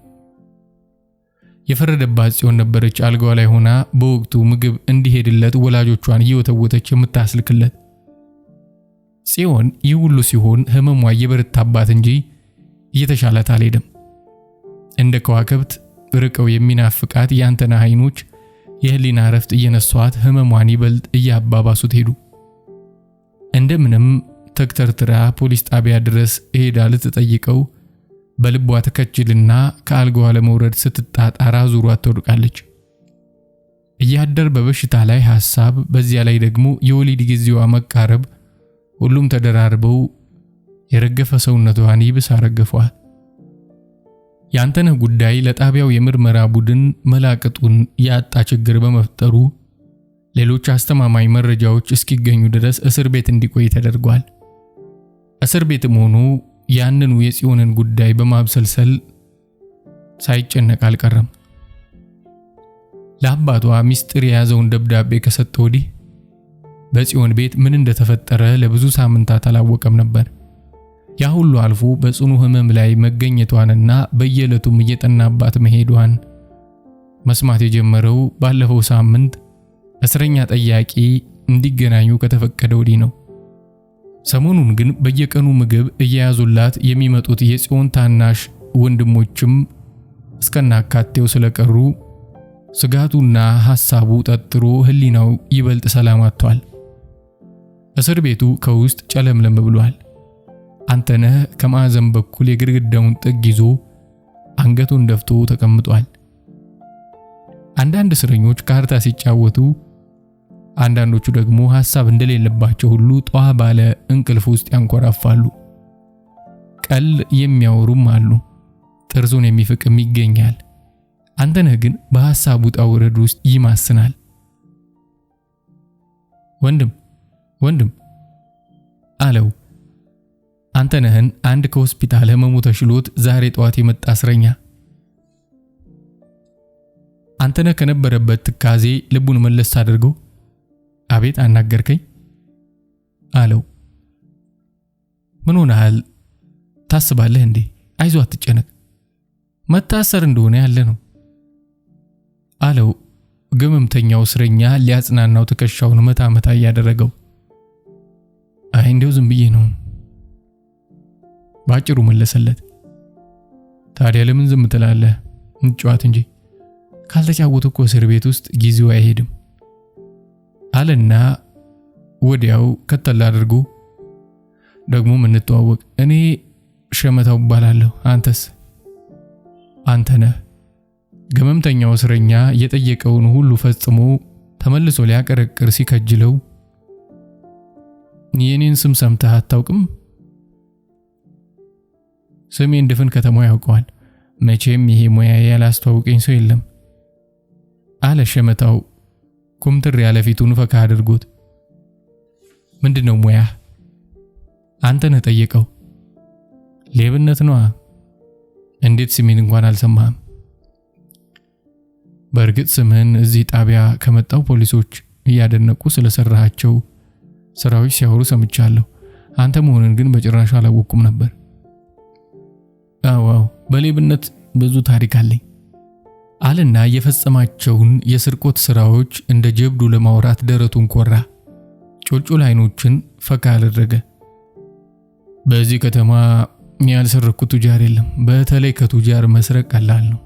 የፈረደባት ጽዮን ነበረች አልጋዋ ላይ ሆና በወቅቱ ምግብ እንዲሄድለት ወላጆቿን እየወተወተች የምታስልክለት። ጽዮን ይህ ሁሉ ሲሆን ህመሟ እየበረታባት እንጂ እየተሻላት አልሄደም። እንደ ከዋክብት ርቀው የሚናፍቃት የአንተነህ አይኖች የህሊና ረፍት እየነሷት ህመሟን ይበልጥ እያባባሱት ሄዱ። እንደምንም ተክተርትራ ፖሊስ ጣቢያ ድረስ ሄዳ ልትጠይቀው በልቧ ተከጅልና ከአልጋዋ ለመውረድ ስትጣጣራ ዙሯት ትወድቃለች። እያደር በበሽታ ላይ ሐሳብ፣ በዚያ ላይ ደግሞ የወሊድ ጊዜዋ መቃረብ፣ ሁሉም ተደራርበው የረገፈ ሰውነቷን ይብስ አረገፏት። የአንተነህ ጉዳይ ለጣቢያው የምርመራ ቡድን መላቅጡን ያጣ ችግር በመፍጠሩ ሌሎች አስተማማኝ መረጃዎች እስኪገኙ ድረስ እስር ቤት እንዲቆይ ተደርጓል። እስር ቤትም ሆኖ ያንኑ የጽዮንን ጉዳይ በማብሰልሰል ሳይጨነቅ አልቀረም። ለአባቷ ሚስጥር የያዘውን ደብዳቤ ከሰጠ ወዲህ በጽዮን ቤት ምን እንደተፈጠረ ለብዙ ሳምንታት አላወቀም ነበር። ያ ሁሉ አልፎ በጽኑ ህመም ላይ መገኘቷንና በየዕለቱም እየጠናባት መሄዷን መስማት የጀመረው ባለፈው ሳምንት እስረኛ ጠያቂ እንዲገናኙ ከተፈቀደ ወዲህ ነው። ሰሞኑን ግን በየቀኑ ምግብ እየያዙላት የሚመጡት የጽዮን ታናሽ ወንድሞችም እስከናካቴው ስለቀሩ ስጋቱና ሐሳቡ ጠጥሮ ህሊናው ይበልጥ ሰላም አጥቷል። እስር ቤቱ ከውስጥ ጨለምለም ብሏል። አንተነህ ከማዕዘን በኩል የግድግዳውን ጥግ ይዞ አንገቱን ደፍቶ ተቀምጧል። አንዳንድ እስረኞች ካርታ ሲጫወቱ፣ አንዳንዶቹ ደግሞ ሐሳብ እንደሌለባቸው ሁሉ ጧ ባለ እንቅልፍ ውስጥ ያንኮራፋሉ። ቀል የሚያወሩም አሉ፣ ጥርሱን የሚፍቅም ይገኛል። አንተነህ ግን በሐሳቡ ጣውረድ ውስጥ ይማስናል። ወንድም አለው አንተነህን አንድ ከሆስፒታል ህመሙ ተሽሎት ዛሬ ጠዋት የመጣ እስረኛ። አንተነህ ከነበረበት ትካዜ ልቡን መለስ አድርጎ አቤት አናገርከኝ አለው። ምን ሆነሃል? ታስባለህ እንዴ? አይዞህ አትጨነቅ፣ መታሰር እንደሆነ ያለ ነው አለው። ግመምተኛው እስረኛ ሊያጽናናው ትከሻውን መታ መታ እያደረገው አይ እንደው ዝም ብዬ ነው ባጭሩ መለሰለት። ታዲያ ለምን ዝም ትላለህ? እንጫወት እንጂ ካልተጫወቱ እኮ እስር ቤት ውስጥ ጊዜው አይሄድም አለና ወዲያው ከተል አድርጎ ደግሞ ምን ተዋወቅ፣ እኔ ሸመታው እባላለሁ፣ አንተስ? አንተነህ። ገመምተኛው እስረኛ የጠየቀውን ሁሉ ፈጽሞ ተመልሶ ሊያቀረቅር ሲከጅለው የኔን ስም ሰምተህ አታውቅም? ስሜን ድፍን ከተማው ያውቀዋል። መቼም ይሄ ሙያ ያላስተዋወቀኝ ሰው የለም አለ ሸመታው ኩምትር ያለ ፊቱን ፈካ አድርጎት። ምንድነው ሙያ? አንተነህ ጠየቀው። ሌብነት ነው። እንዴት ስሜን እንኳን አልሰማህም? በእርግጥ ስምህን እዚህ ጣቢያ ከመጣው ፖሊሶች እያደነቁ ስለሰራሃቸው ስራዎች ሲያወሩ ሰምቻለሁ። አንተ መሆንን ግን በጭራሽ አላወቅኩም ነበር። አዎ በሌብነት ብዙ ታሪክ አለኝ አለና የፈጸማቸውን የስርቆት ስራዎች እንደ ጀብዱ ለማውራት ደረቱን ኮራ። ጮልጮል አይኖችን ፈካ አደረገ። በዚህ ከተማ ያልሰረኩት ቱጃር የለም። በተለይ ከቱጃር መስረቅ ቀላል ነው።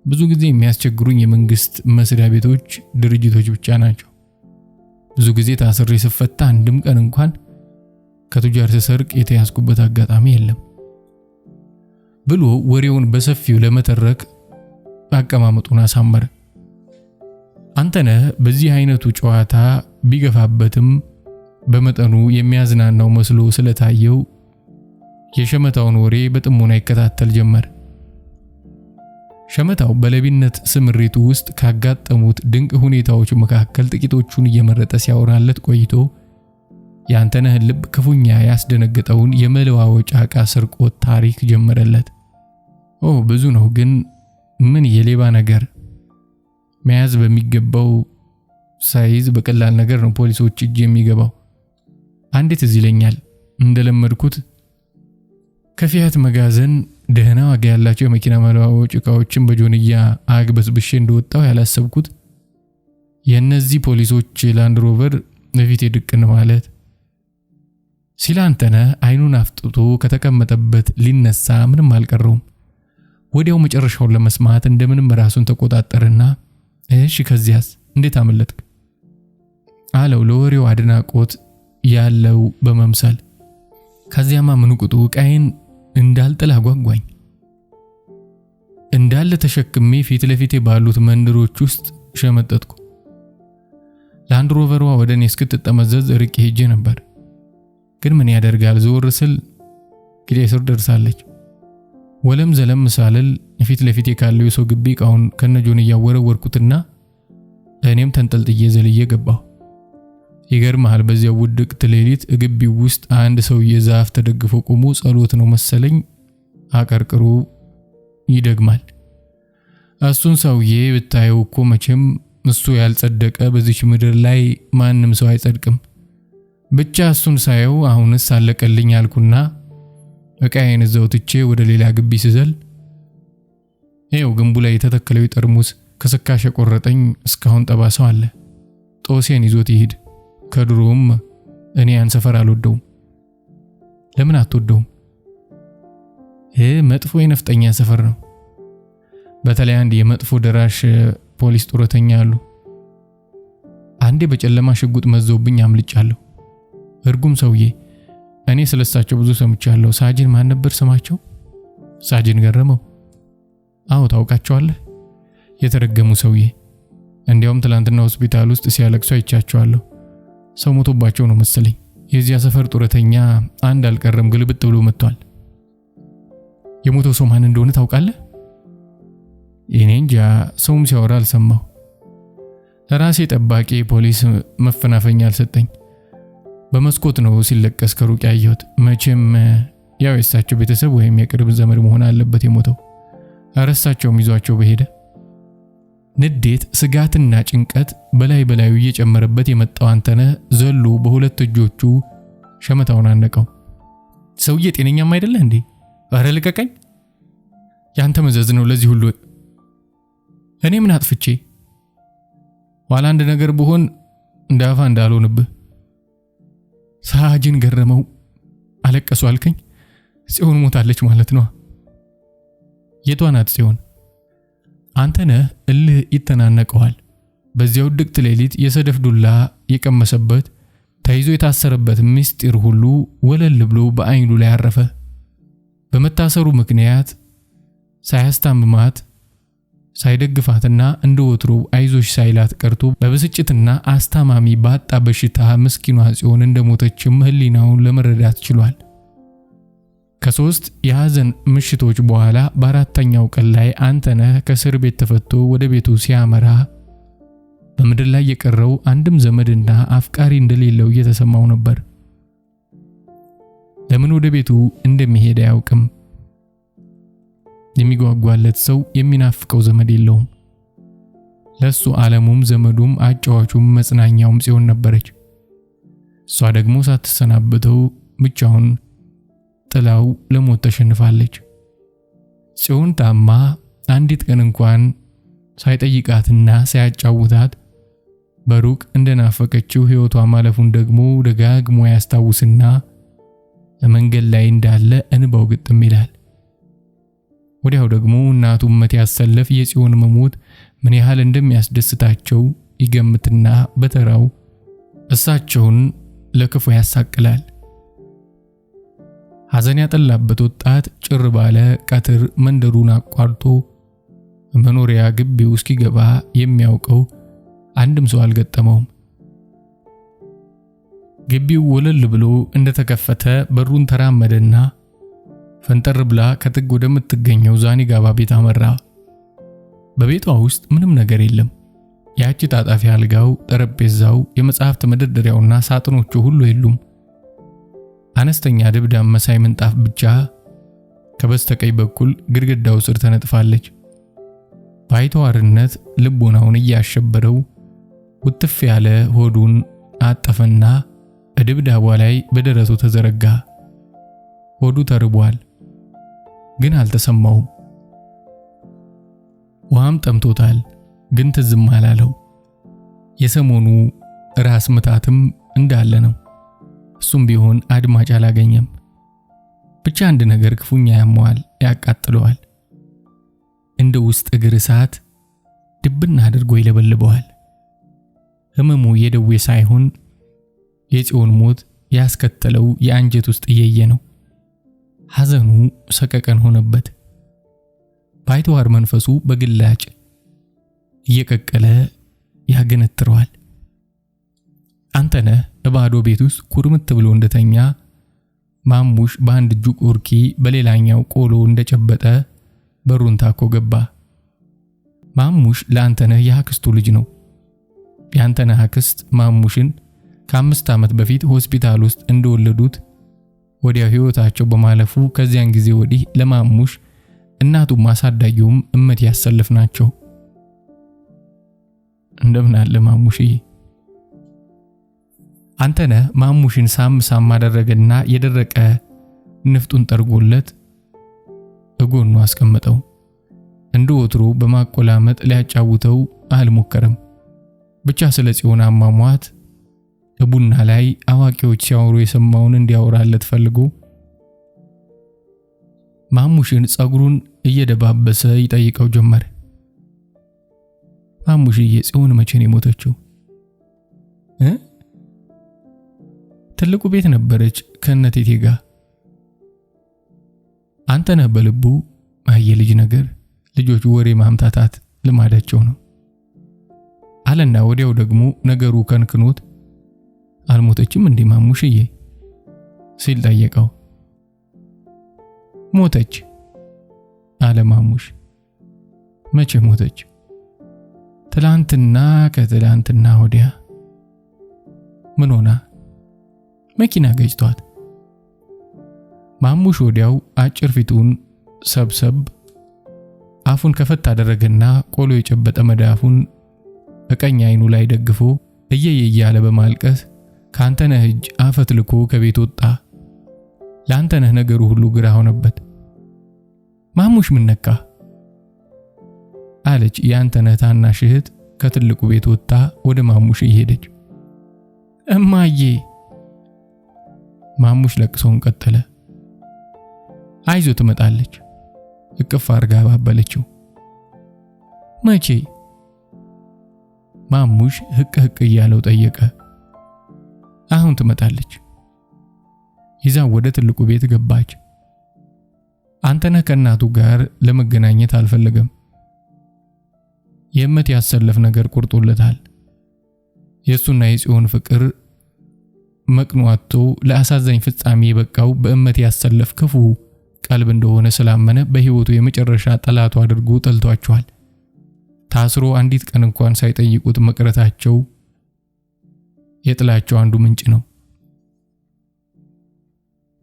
ብዙ ጊዜ የሚያስቸግሩኝ የመንግስት መስሪያ ቤቶች፣ ድርጅቶች ብቻ ናቸው። ብዙ ጊዜ ታስሬ ስፈታ አንድም ቀን እንኳን ከቱጃር ስሰርቅ የተያዝኩበት አጋጣሚ የለም ብሎ ወሬውን በሰፊው ለመተረክ አቀማመጡን አሳመረ። አንተነህ በዚህ አይነቱ ጨዋታ ቢገፋበትም በመጠኑ የሚያዝናናው መስሎ ስለታየው የሸመታውን ወሬ በጥሞና ይከታተል ጀመር። ሸመታው በለቢነት ስምሪቱ ውስጥ ካጋጠሙት ድንቅ ሁኔታዎች መካከል ጥቂቶቹን እየመረጠ ሲያወራለት ቆይቶ የአንተነህን ልብ ክፉኛ ያስደነገጠውን የመለዋወጫ ዕቃ ስርቆት ታሪክ ጀመረለት። ብዙ ነው፣ ግን ምን የሌባ ነገር መያዝ በሚገባው ሳይዝ በቀላል ነገር ነው ፖሊሶች እጅ የሚገባው። አንዴት እዚህ ይለኛል እንደለመድኩት ከፊያት መጋዘን ደህና ዋጋ ያላቸው የመኪና መለዋወጫ ዕቃዎችን በጆንያ አግበስብሼ እንደወጣው ያላሰብኩት የእነዚህ ፖሊሶች ላንድ ሮቨር በፊቴ ድቅን ማለት ሲል አንተነህ አይኑን አፍጥጦ ከተቀመጠበት ሊነሳ ምንም አልቀረውም። ወዲያው መጨረሻውን ለመስማት እንደምንም ራሱን ተቆጣጠረና እሺ ከዚያስ እንዴት አመለጥክ አለው ለወሬው አድናቆት ያለው በመምሰል። ከዚያማ ምን ቁጡ ዕቃዬን እንዳልጥል አጓጓኝ። እንዳለ ተሸክሜ ፊት ለፊቴ ባሉት መንደሮች ውስጥ ሸመጠጥኩ። ላንድ ሮቨሯ ወደ እኔ እስክትጠመዘዝ ርቄ ሄጄ ነበር። ግን ምን ያደርጋል ዞር ስል ግዴ ስር ደርሳለች። ወለም ዘለም ሳልል ፊት ለፊቴ ካለው የሰው ግቢ ዕቃውን ከነጆንያ ወረወርኩትና እኔም ተንጠልጥዬ ዘልዬ ገባሁ። ይገርማል በዚያው ውድቅት ሌሊት ግቢው ውስጥ አንድ ሰውዬ ዛፍ ተደግፎ ቆሞ ጸሎት ነው መሰለኝ አቀርቅሩ ይደግማል። እሱን ሰውዬ ብታየው እኮ መቼም እሱ ያልጸደቀ በዚች ምድር ላይ ማንም ሰው አይጸድቅም። ብቻ እሱን ሳየው አሁንስ አለቀልኝ አልኩና ዕቃዬን እዛው ትቼ ወደ ሌላ ግቢ ስዘል ይኸው ግንቡ ላይ የተተከለው ጠርሙስ ከስካሽ የቆረጠኝ እስካሁን ጠባሳው አለ። ጦሴን ይዞት ይሄድ። ከድሮም እኔ ያን ሰፈር አልወደውም። ለምን አትወደውም? መጥፎ የነፍጠኛ ሰፈር ነው። በተለይ አንድ የመጥፎ ደራሽ ፖሊስ ጡረተኛ አሉ። አንዴ በጨለማ ሽጉጥ መዘውብኝ አምልጫለሁ። እርጉም ሰውዬ። እኔ ስለሳቸው ብዙ ሰምቻለሁ። ሳጅን ማን ነበር ስማቸው? ሳጅን ገረመው። አዎ ታውቃቸዋለህ? የተረገሙ ሰውዬ። እንዲያውም ትላንትና ሆስፒታል ውስጥ ሲያለቅሱ አይቻቸዋለሁ። ሰው ሞቶባቸው ነው መሰለኝ። የዚያ ሰፈር ጡረተኛ አንድ አልቀረም ግልብጥ ብሎ መጥቷል። የሞተው ሰው ማን እንደሆነ ታውቃለህ? እኔ እንጃ፣ ሰውም ሲያወራ አልሰማሁ። ለራሴ ጠባቂ ፖሊስ መፈናፈኛ አልሰጠኝ። በመስኮት ነው ሲለቀስ ከሩቅ ያየሁት። መቼም ያው የሳቸው ቤተሰብ ወይም የቅርብ ዘመድ መሆን አለበት የሞተው። አረሳቸውም ይዟቸው በሄደ። ንዴት፣ ስጋትና ጭንቀት በላዩ እየጨመረበት የመጣው አንተነህ ዘሎ በሁለት እጆቹ ሸመታውን አነቀው። ሰውዬ ጤነኛም አይደለ እንዴ? አረ ልቀቀኝ። ያንተ መዘዝ ነው ለዚህ ሁሉ። እኔ ምን አጥፍቼ? ዋላ አንድ ነገር ብሆን እንዳፋ እንዳልሆንብህ። ሳጅን ገረመው። አለቀሱ አልከኝ? ጽዮን ሞታለች ማለት ነው። የቷ ናት ጽዮን? አንተነህ እልህ ይተናነቀዋል። በዚያው ድቅት ሌሊት የሰደፍ ዱላ የቀመሰበት ተይዞ የታሰረበት ምስጢር ሁሉ ወለል ብሎ በአይኑ ላይ አረፈ። በመታሰሩ ምክንያት ሳያስታምማት ሳይደግፋትና እንደወትሮ አይዞሽ ሳይላት ቀርቶ በብስጭትና አስታማሚ ባጣ በሽታ ምስኪኗ ጽዮን እንደሞተችም ህሊናውን ለመረዳት ችሏል። ከሶስት የሐዘን ምሽቶች በኋላ በአራተኛው ቀን ላይ አንተነህ ከእስር ቤት ተፈቶ ወደ ቤቱ ሲያመራ በምድር ላይ የቀረው አንድም ዘመድና አፍቃሪ እንደሌለው እየተሰማው ነበር። ለምን ወደ ቤቱ እንደሚሄድ አያውቅም። የሚጓጓለት ሰው የሚናፍቀው ዘመድ የለውም። ለሱ ዓለሙም ዘመዱም አጫዋቹም መጽናኛውም ጽዮን ነበረች። እሷ ደግሞ ሳትሰናበተው ብቻውን ጥላው ለሞት ተሸንፋለች። ጽዮን ታማ አንዲት ቀን እንኳን ሳይጠይቃትና ሳያጫውታት በሩቅ እንደናፈቀችው ሕይወቷ ማለፉን ደግሞ ደጋግሞ ያስታውስና መንገድ ላይ እንዳለ እንባው ግጥም ይላል። ወዲያው ደግሞ እናቱ ማቲያስ ሰለፍ የጽዮን መሞት ምን ያህል እንደሚያስደስታቸው ይገምትና በተራው እሳቸውን ለክፉ ያሳቅላል። ሐዘን ያጠላበት ወጣት ጭር ባለ ቀትር መንደሩን አቋርጦ መኖሪያ ግቢው እስኪገባ የሚያውቀው አንድም ሰው አልገጠመውም። ግቢው ወለል ብሎ እንደተከፈተ በሩን ተራመደና ፈንጠር ብላ ከጥግ ወደምትገኘው ዛኒጋባ ቤት አመራ። በቤቷ ውስጥ ምንም ነገር የለም። ያቺ ታጣፊ አልጋው፣ ጠረጴዛው፣ የመጽሐፍት መደርደሪያውና ሳጥኖቹ ሁሉ የሉም። አነስተኛ ድብዳም መሳይ ምንጣፍ ብቻ ከበስተቀኝ በኩል ግድግዳው ስር ተነጥፋለች። ባይተዋርነት ልቦናውን እያሸበረው ውጥፍ ያለ ሆዱን አጠፈና ድብዳቧ ላይ በደረቱ ተዘረጋ። ሆዱ ተርቧል። ግን አልተሰማውም። ውሃም ጠምቶታል፣ ግን ትዝም አላለው። የሰሞኑ ራስ ምታትም እንዳለ ነው። እሱም ቢሆን አድማጭ አላገኘም። ብቻ አንድ ነገር ክፉኛ ያመዋል፣ ያቃጥለዋል። እንደ ውስጥ እግር እሳት ድብና አድርጎ ይለበልበዋል። ህመሙ የደዌ ሳይሆን የጽዮን ሞት ያስከተለው የአንጀት ውስጥ እየየ ነው። ሐዘኑ ሰቀቀን ሆነበት። ባይተዋር መንፈሱ በግላጭ እየቀቀለ ያገነትረዋል። አንተነህ በባዶ ቤት ውስጥ ኩርምት ብሎ እንደተኛ ማሙሽ በአንድ እጁ ቁርኪ በሌላኛው ቆሎ እንደጨበጠ በሩን ታኮ ገባ። ማሙሽ ለአንተነህ የአክስቱ ልጅ ነው። የአንተነህ አክስት ማሙሽን ከ5 ዓመት በፊት ሆስፒታል ውስጥ እንደወለዱት ወዲያው ህይወታቸው በማለፉ ከዚያን ጊዜ ወዲህ ለማሙሽ እናቱም ማሳዳጊውም እመት ያሰልፍ ናቸው። እንደምን አለ ማሙሽዬ? አንተነህ ማሙሽን ሳም አደረገና የደረቀ ንፍጡን ጠርጎለት እጎኑ አስቀመጠው። እንደ ወትሮ በማቆላመጥ ሊያጫውተው አልሞከረም። ብቻ ስለ ጽዮን አሟሟት ቡና ላይ አዋቂዎች ሲያወሩ የሰማውን እንዲያወራለት ፈልጎ ማሙሽን ጸጉሩን እየደባበሰ ይጠይቀው ጀመረ። ማሙሽዬ ጽዮን መቼ ነው የሞተችው? ትልቁ ቤት ነበረች ከነቴቴ ጋር። አንተነህ በልቡ የልጅ ነገር፣ ልጆች ወሬ ማምታታት ልማዳቸው ነው አለና ወዲያው ደግሞ ነገሩ ከንክኖት አልሞተችም እንዴ ማሙሽዬ ሲል ጠየቀው። ሞተች አለ ማሙሽ። መቼ ሞተች? ትላንትና ከትላንትና ወዲያ። ምን ሆና? መኪና ገጭቷት። ማሙሽ ወዲያው አጭር ፊቱን ሰብሰብ አፉን ከፈት አደረገና ቆሎ የጨበጠ መዳፉን በቀኝ አይኑ ላይ ደግፎ እያለ በማልቀስ ካንተነህ እጅ አፈትልኮ ከቤት ወጣ። ለአንተነህ ነገሩ ሁሉ ግራ ሆነበት። ማሙሽ ምን ነካ? አለች የአንተነህ ታናሽ እህት ከትልቁ ቤት ወጣ ወደ ማሙሽ እየሄደች። እማዬ። ማሙሽ ለቅሶውን ቀጠለ። አይዞ ትመጣለች። እቅፍ አርጋ ባበለችው። መቼ? ማሙሽ ህቅ እያለው ጠየቀ። አሁን ትመጣለች። ይዛው ወደ ትልቁ ቤት ገባች። አንተነህ ከእናቱ ጋር ለመገናኘት አልፈለገም። የእመት ያሰለፍ ነገር ቁርጦለታል። የሱና የጽዮን ፍቅር መቅኗቶ ለአሳዛኝ ፍጻሜ የበቃው በእመት ያሰለፍ ክፉ ቀልብ እንደሆነ ስላመነ በህይወቱ የመጨረሻ ጠላቱ አድርጎ ጠልቷቸዋል። ታስሮ አንዲት ቀን እንኳን ሳይጠይቁት መቅረታቸው የጥላቸው አንዱ ምንጭ ነው።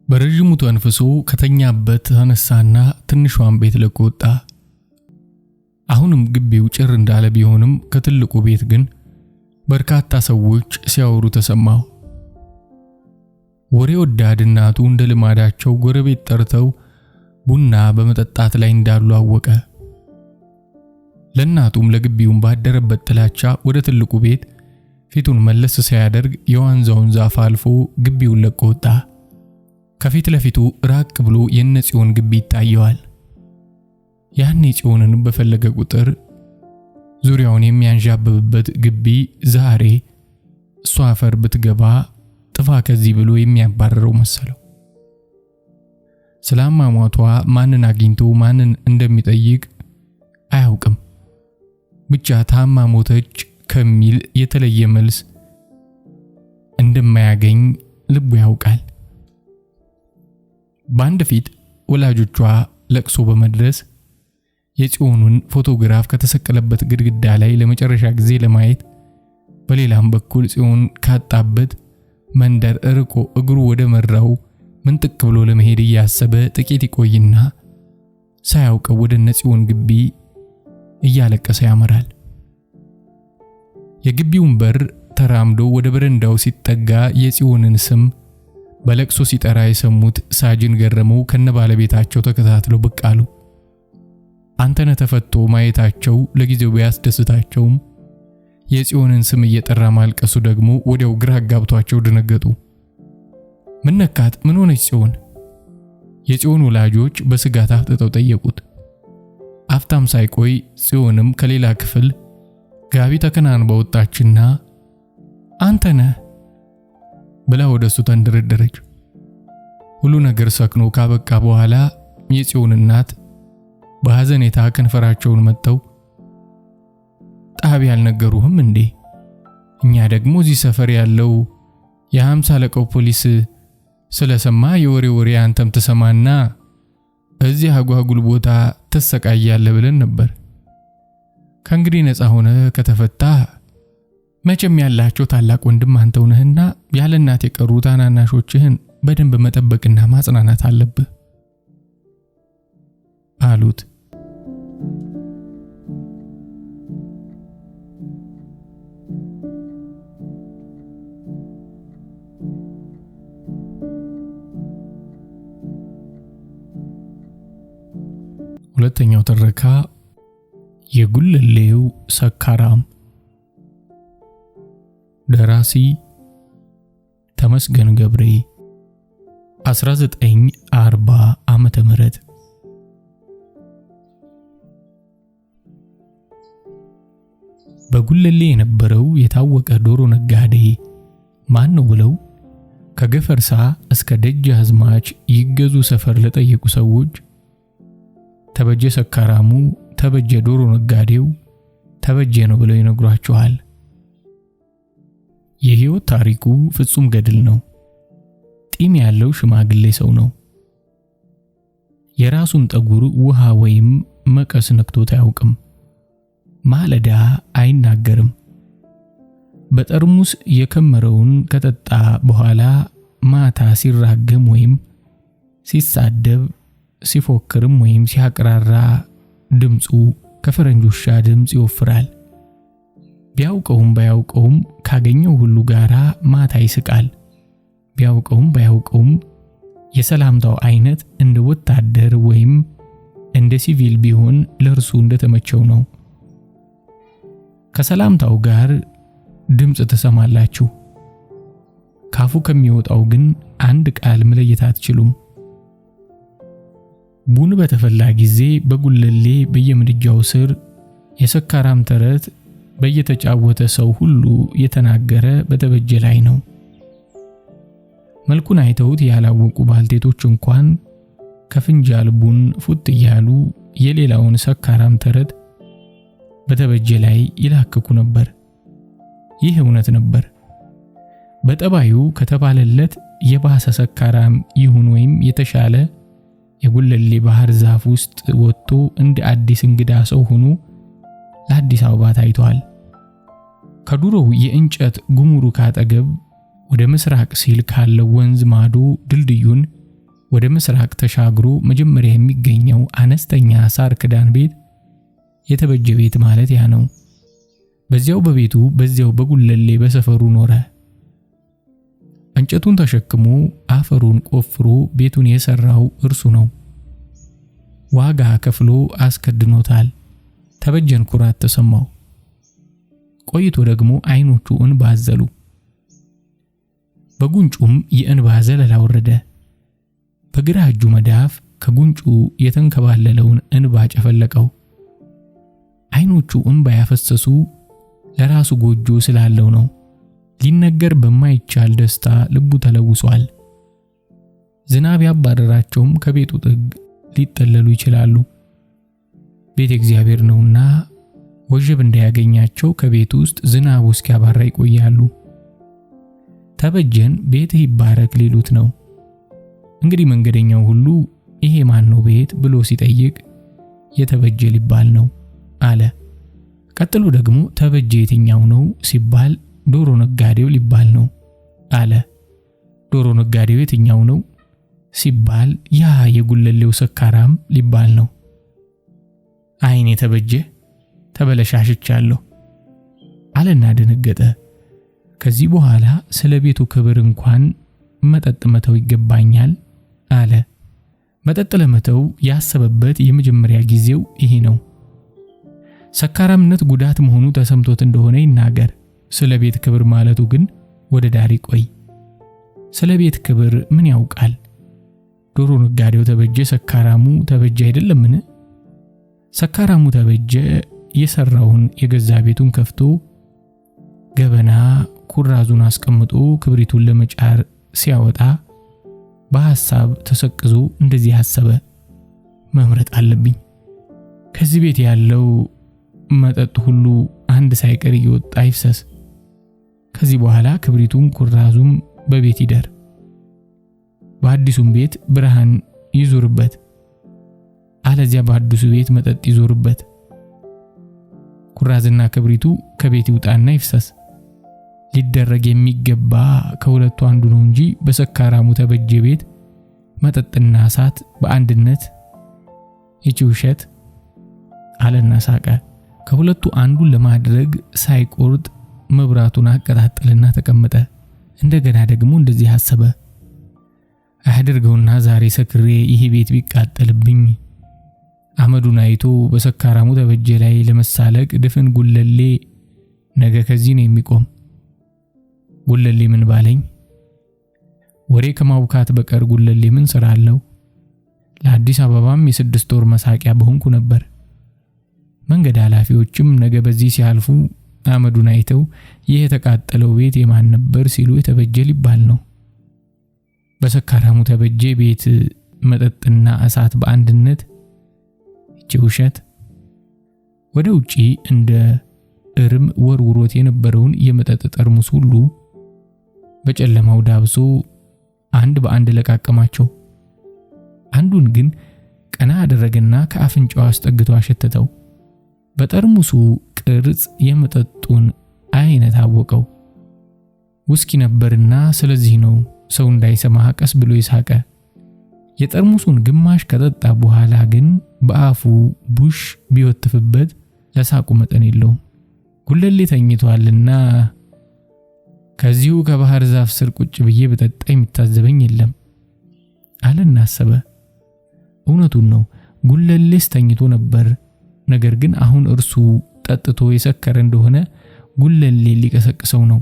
በረጅሙ ተንፍሶ ከተኛበት ተነሳና ትንሿን ቤት ለቆ ወጣ። አሁንም ግቢው ጭር እንዳለ ቢሆንም ከትልቁ ቤት ግን በርካታ ሰዎች ሲያወሩ ተሰማው። ወሬ ወዳድ እናቱ እንደ ልማዳቸው ጎረቤት ጠርተው ቡና በመጠጣት ላይ እንዳሉ አወቀ። ለእናቱም ለግቢውም ባደረበት ጥላቻ ወደ ትልቁ ቤት ፊቱን መለስ ሲያደርግ የዋንዛውን ዛፍ አልፎ ግቢውን ለቆ ወጣ። ከፊት ለፊቱ ራቅ ብሎ የነጽዮን ግቢ ይታየዋል። ያኔ ጽዮንን በፈለገ ቁጥር ዙሪያውን የሚያንዣብብበት ግቢ ዛሬ እሷ አፈር ብትገባ ጥፋ ከዚህ ብሎ የሚያባረረው መሰለው። ስለአሟሟቷ ማንን አግኝቶ ማንን እንደሚጠይቅ አያውቅም። ብቻ ታማ ሞተች ከሚል የተለየ መልስ እንደማያገኝ ልቡ ያውቃል። በአንድ ፊት ወላጆቿ ለቅሶ በመድረስ የጽዮንን ፎቶግራፍ ከተሰቀለበት ግድግዳ ላይ ለመጨረሻ ጊዜ ለማየት፣ በሌላም በኩል ጽዮን ካጣበት መንደር እርቆ እግሩ ወደ መራው ምንጥቅ ብሎ ለመሄድ እያሰበ ጥቂት ይቆይና ሳያውቀው ወደ ነጽዮን ግቢ እያለቀሰ ያመራል። የግቢውን በር ተራምዶ ወደ በረንዳው ሲጠጋ የጽዮንን ስም በለቅሶ ሲጠራ የሰሙት ሳጅን ገረመው ከነባለቤታቸው ተከታትለው ብቅ አሉ። አንተነህ ተፈቶ ማየታቸው ለጊዜው ቢያስደስታቸውም የጽዮንን ስም እየጠራ ማልቀሱ ደግሞ ወዲያው ግራ አጋብቷቸው ደነገጡ። ምን ነካት? ምን ሆነች ጽዮን? የጽዮን ወላጆች በስጋት አፍጥጠው ጠየቁት። አፍታም ሳይቆይ ጽዮንም ከሌላ ክፍል ጋቢ ተከናንባ ወጣችና አንተነህ ብላ ወደሱ ተንደረደረች። ሁሉ ነገር ሰክኖ ካበቃ በኋላ የጽዮን እናት በሐዘኔታ ከንፈራቸውን መጥተው ጣቢያ ያልነገሩህም እንዴ? እኛ ደግሞ እዚህ ሰፈር ያለው የ50 አለቃው ፖሊስ ስለሰማ የወሬ አንተም ተሰማና እዚህ አጓጉል ቦታ ተሰቃያለህ ብለን ነበር። ከእንግዲህ ነፃ ሆነ ከተፈታ መቼም ያላቸው ታላቅ ወንድም አንተው ነህና ያለ እናት የቀሩ ታናናሾችህን በደንብ መጠበቅና ማጽናናት አለብህ አሉት። ሁለተኛው ትረካ የጉለሌው ሰካራም። ደራሲ ተመስገን ገብሬ 1940 ዓመተ ምህረት። በጉለሌ የነበረው የታወቀ ዶሮ ነጋዴ ማን ነው ብለው ከገፈርሳ እስከ ደጃዝማች ይገዙ ሰፈር ለጠየቁ ሰዎች ተበጀ ሰካራሙ፣ ተበጀ ዶሮ ነጋዴው፣ ተበጀ ነው ብለው ይነግሯቸዋል። የህይወት ታሪኩ ፍጹም ገድል ነው። ጢም ያለው ሽማግሌ ሰው ነው። የራሱን ጠጉር ውሃ ወይም መቀስ ነክቶት አያውቅም። ማለዳ አይናገርም። በጠርሙስ የከመረውን ከጠጣ በኋላ ማታ ሲራገም ወይም ሲሳደብ ሲፎክርም ወይም ሲያቀራራ ድምፁ ከፈረንጅ ውሻ ድምፅ ይወፍራል። ቢያውቀውም ባያውቀውም ካገኘው ሁሉ ጋራ ማታ ይስቃል። ቢያውቀውም ባያውቀውም የሰላምታው አይነት እንደ ወታደር ወይም እንደ ሲቪል ቢሆን ለርሱ እንደተመቸው ነው። ከሰላምታው ጋር ድምፅ ተሰማላችሁ። ካፉ ከሚወጣው ግን አንድ ቃል መለየት አትችሉም። ቡን በተፈላ ጊዜ በጉለሌ በየምድጃው ስር የሰካራም ተረት በየተጫወተ ሰው ሁሉ የተናገረ በተበጀ ላይ ነው። መልኩን አይተውት ያላወቁ ባልቴቶች እንኳን ከፍንጃል ቡን ፉት እያሉ የሌላውን ሰካራም ተረት በተበጀ ላይ ይላክኩ ነበር። ይህ እውነት ነበር። በጠባዩ ከተባለለት የባሰ ሰካራም ይሁን ወይም የተሻለ የጉለሌ ባህር ዛፍ ውስጥ ወጥቶ እንደ አዲስ እንግዳ ሰው ሆኖ ለአዲስ አበባ ታይቷል። ከዱሮው የእንጨት ጉምሩክ አጠገብ ወደ ምስራቅ ሲል ካለው ወንዝ ማዶ ድልድዩን ወደ ምስራቅ ተሻግሮ መጀመሪያ የሚገኘው አነስተኛ ሳር ክዳን ቤት የተበጀ ቤት ማለት ያ ነው። በዚያው በቤቱ በዚያው በጉለሌ በሰፈሩ ኖረ። እንጨቱን ተሸክሞ አፈሩን ቆፍሮ ቤቱን የሰራው እርሱ ነው። ዋጋ ከፍሎ አስከድኖታል። ተበጀን ኩራት ተሰማው። ቆይቶ ደግሞ አይኖቹ እንባ አዘሉ። በጉንጩም የእንባ ዘለላ ወረደ። በግራ እጁ መዳፍ ከጉንጩ የተንከባለለውን እንባ ጨፈለቀው። አይኖቹ እንባ ያፈሰሱ ለራሱ ጎጆ ስላለው ነው። ሊነገር በማይቻል ደስታ ልቡ ተለውሷል። ዝናብ ያባረራቸውም ከቤቱ ጥግ ሊጠለሉ ይችላሉ። ቤት እግዚአብሔር ነውና ወጀብ እንዳያገኛቸው ከቤት ውስጥ ዝናቡ እስኪያባራ ይቆያሉ። ተበጀን ቤት ይባረክ ሊሉት ነው። እንግዲህ መንገደኛው ሁሉ ይሄ ማን ነው ቤት ብሎ ሲጠይቅ የተበጀ ሊባል ነው አለ። ቀጥሎ ደግሞ ተበጀ የትኛው ነው ሲባል ዶሮ ነጋዴው ሊባል ነው አለ። ዶሮ ነጋዴው የትኛው ነው ሲባል ያ የጉለሌው ሰካራም ሊባል ነው። አይኔ ተበጀ ተበለሻሽቻለሁ አለና ደነገጠ። ከዚህ በኋላ ስለ ቤቱ ክብር እንኳን መጠጥ መተው ይገባኛል አለ። መጠጥ ለመተው ያሰበበት የመጀመሪያ ጊዜው ይሄ ነው። ሰካራምነት ጉዳት መሆኑ ተሰምቶት እንደሆነ ይናገር። ስለ ቤት ክብር ማለቱ ግን ወደ ዳር ይቆይ። ስለ ቤት ክብር ምን ያውቃል? ዶሮ ነጋዴው ተበጀ ሰካራሙ ተበጀ አይደለምን? ሰካራሙ ተበጀ የሰራውን የገዛ ቤቱን ከፍቶ ገበና ኩራዙን አስቀምጦ ክብሪቱን ለመጫር ሲያወጣ በሐሳብ ተሰቅዞ እንደዚህ አሰበ። መምረጥ አለብኝ። ከዚህ ቤት ያለው መጠጥ ሁሉ አንድ ሳይቀር እየወጣ ይፍሰስ። ከዚህ በኋላ ክብሪቱም ኩራዙም በቤት ይደር። በአዲሱም ቤት ብርሃን ይዞርበት፣ አለዚያ በአዲሱ ቤት መጠጥ ይዞርበት። ኩራዝና ክብሪቱ ከቤት ይውጣና ይፍሰስ። ሊደረግ የሚገባ ከሁለቱ አንዱ ነው እንጂ በሰካራሙ ተበጀ ቤት መጠጥና እሳት በአንድነት ይቺ ውሸት አለና ሳቀ። ከሁለቱ አንዱን ለማድረግ ሳይቆርጥ መብራቱን አቀጣጠልና ተቀመጠ። እንደገና ደግሞ እንደዚህ አሰበ። አያድርገውና ዛሬ ሰክሬ ይሄ ቤት ቢቃጠልብኝ አመዱን አይቶ በሰካራሙ ተበጀ ላይ ለመሳለቅ ድፍን ጉለሌ ነገ ከዚህ ነው የሚቆም። ጉለሌ ምን ባለኝ? ወሬ ከማውካት በቀር ጉለሌ ምን ስራ አለው? ለአዲስ አበባም የ6 ወር መሳቂያ በሆንኩ ነበር። መንገድ ኃላፊዎችም ነገ በዚህ ሲያልፉ አመዱን አይተው ይህ የተቃጠለው ቤት የማን ነበር ሲሉ የተበጀ ሊባል ነው። በሰካራሙ ተበጀ ቤት መጠጥና እሳት በአንድነት ይቺ ውሸት። ወደ ውጪ እንደ እርም ወርውሮት የነበረውን የመጠጥ ጠርሙስ ሁሉ በጨለማው ዳብሶ አንድ በአንድ ለቃቀማቸው። አንዱን ግን ቀና አደረገና ከአፍንጫው አስጠግቶ አሸተተው። በጠርሙሱ ቅርጽ የመጠጡን አይነት አወቀው። ውስኪ ነበርና ስለዚህ ነው ሰው እንዳይሰማ ቀስ ብሎ ይሳቀ። የጠርሙሱን ግማሽ ከጠጣ በኋላ ግን በአፉ ቡሽ ቢወትፍበት ለሳቁ መጠን የለውም። ጉለሌ ተኝቷልና ከዚሁ ከባህር ዛፍ ስር ቁጭ ብዬ በጠጣ የሚታዘበኝ የለም አለና አሰበ። እውነቱን ነው፣ ጉለሌስ ተኝቶ ነበር። ነገር ግን አሁን እርሱ ጠጥቶ የሰከረ እንደሆነ ጉለሌ ሊቀሰቅሰው ነው።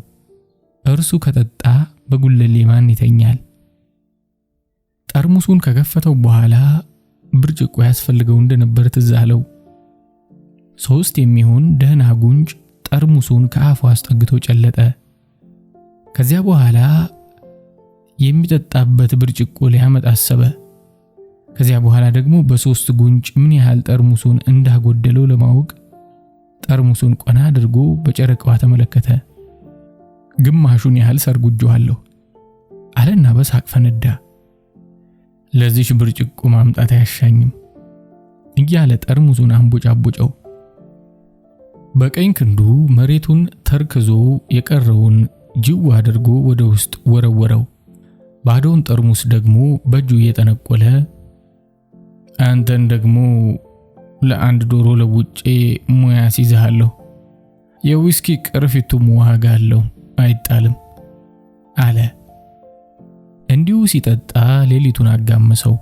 እርሱ ከጠጣ በጉለሌ ማን ይተኛል? ጠርሙሱን ከከፈተው በኋላ ብርጭቆ ያስፈልገው እንደነበር ትዝ አለው። 3 የሚሆን ደህና ጉንጭ ጠርሙሱን ከአፉ አስጠግቶ ጨለጠ። ከዚያ በኋላ የሚጠጣበት ብርጭቆ ሊያመጣ አሰበ። ከዚያ በኋላ ደግሞ በ3 ጉንጭ ምን ያህል ጠርሙሱን እንዳጎደለው ለማወቅ ጠርሙሱን ቆና አድርጎ በጨረቃዋ ተመለከተ። ግማሹን ያህል ሰርጉጆአለሁ አለና በሳቅ ፈነዳ። ለዚህ ብርጭቆ ማምጣት አያሻኝም እያለ ጠርሙሱን አንቦጫቦጨው። በቀኝ ክንዱ መሬቱን ተርክዞ የቀረውን ጅው አድርጎ ወደ ውስጥ ወረወረው። ባዶውን ጠርሙስ ደግሞ በእጁ እየጠነቆለ አንተን ደግሞ ለአንድ ዶሮ ለውጬ ሙያ ሲዛለሁ። የዊስኪ ቅርፊቱም ዋጋ አለው አይጣልም አለ። እንዲሁ ሲጠጣ ሌሊቱን አጋመሰው።